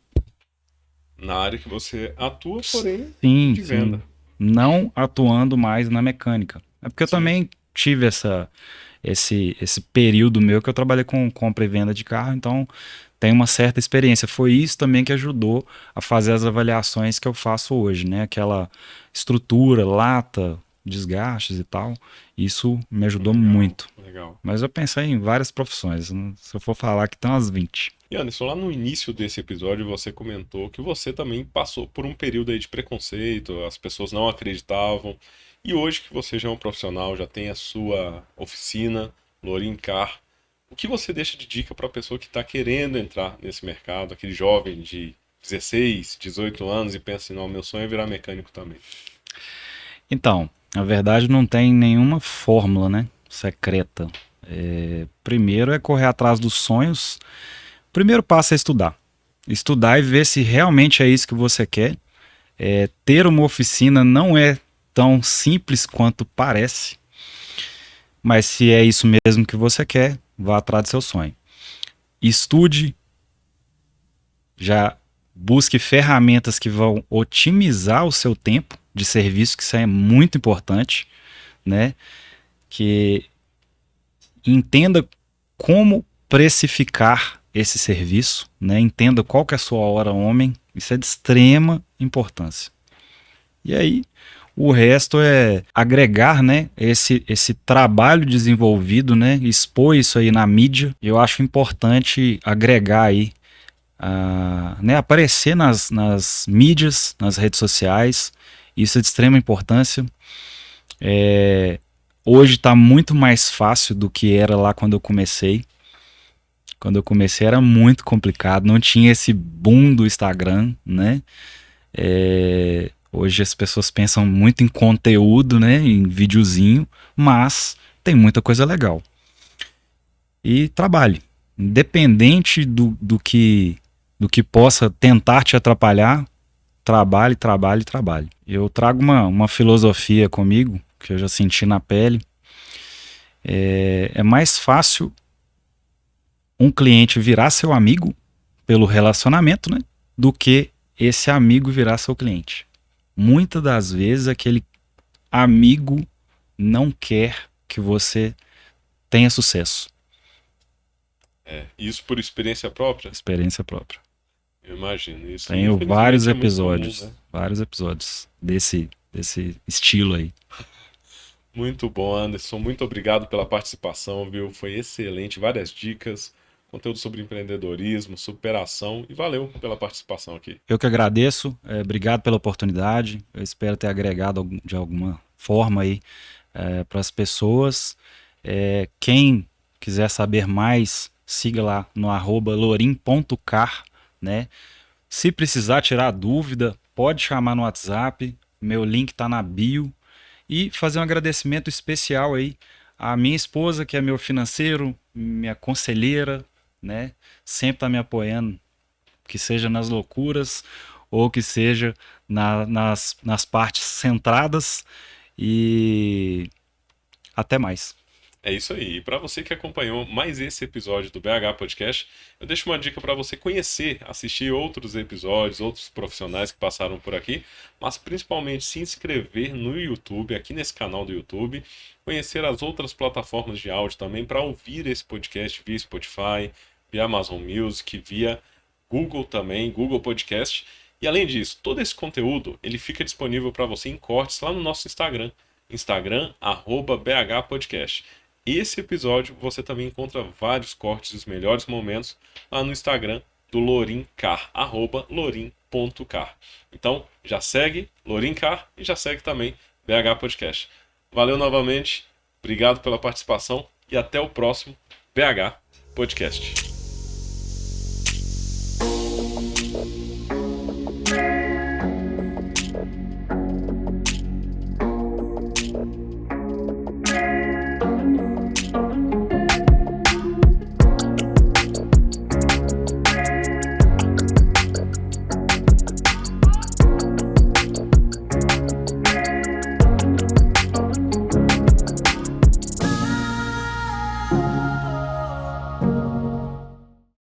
Na área que você atua, porém Sim, de sim. venda. Não atuando mais na mecânica. É porque eu Sim, também tive esse período meu que eu trabalhei com compra e venda de carro, então tenho uma certa experiência. Foi isso também que ajudou a fazer as avaliações que eu faço hoje, né? Aquela estrutura, lata, desgastes e tal. Isso me ajudou legal, muito. legal. Mas eu pensei em várias profissões. Se eu for falar que tem umas 20. E Anderson, lá no início desse episódio você comentou que você também passou por um período aí de preconceito, as pessoas não acreditavam. E hoje que você já é um profissional, já tem a sua oficina, Lorin Car, o que você deixa de dica para a pessoa que está querendo entrar nesse mercado, aquele jovem de 16, 18 anos e pensa assim, não, meu sonho é virar mecânico também? Então, na verdade não tem nenhuma fórmula, né, secreta. Primeiro é correr atrás dos sonhos. Primeiro passo é estudar. Estudar e ver se realmente é isso que você quer. Ter uma oficina não é tão simples quanto parece, mas se é isso mesmo que você quer, vá atrás do seu sonho. Estude, já busque ferramentas que vão otimizar o seu tempo de serviço, que isso é muito importante, né? Que entenda como precificar esse serviço, né? Entenda qual que é a sua hora homem, isso é de extrema importância. E aí, o resto é agregar, né, esse trabalho desenvolvido, né, expor isso aí na mídia. Eu acho importante agregar aí, né, aparecer nas mídias, nas redes sociais. Isso é de extrema importância. Hoje está muito mais fácil do que era lá quando eu comecei. Quando eu comecei era muito complicado, não tinha esse boom do Instagram, né? Hoje as pessoas pensam muito em conteúdo, né, em videozinho, mas tem muita coisa legal. E trabalhe. Independente do que possa tentar te atrapalhar, trabalhe, trabalhe, trabalhe. Eu trago uma filosofia comigo, que eu já senti na pele. É mais fácil um cliente virar seu amigo pelo relacionamento, né, do que esse amigo virar seu cliente. Muitas das vezes aquele amigo não quer que você tenha sucesso. Isso por experiência própria? Experiência própria. Eu imagino. Isso, Tenho vários é muito episódios, comum, né? vários episódios desse estilo aí. Muito bom, Anderson. Muito obrigado pela participação, viu? Foi excelente. Várias dicas, conteúdo sobre empreendedorismo, superação e valeu pela participação aqui. Eu que agradeço, obrigado pela oportunidade. Eu espero ter agregado de alguma forma aí para as pessoas. Quem quiser saber mais, siga lá no @lorim.car, né? Se precisar tirar dúvida, pode chamar no WhatsApp. Meu link está na bio. E fazer um agradecimento especial aí à minha esposa, que é meu financeiro, minha conselheira, né? Sempre está me apoiando, que seja nas loucuras ou que seja nas partes centradas. E até mais. É isso aí. E para você que acompanhou mais esse episódio do BH Podcast, eu deixo uma dica para você conhecer, assistir outros episódios, outros profissionais que passaram por aqui, mas principalmente se inscrever no YouTube, aqui nesse canal do YouTube, conhecer as outras plataformas de áudio também para ouvir esse podcast via Spotify, via Amazon Music, via Google também, Google Podcast. E além disso, todo esse conteúdo ele fica disponível para você em cortes lá no nosso Instagram, @BHPodcast. Esse episódio você também encontra vários cortes dos melhores momentos lá no Instagram do Lorincar, @lorim.car. Então já segue Lorincar e já segue também BH Podcast. Valeu novamente, obrigado pela participação e até o próximo BH Podcast.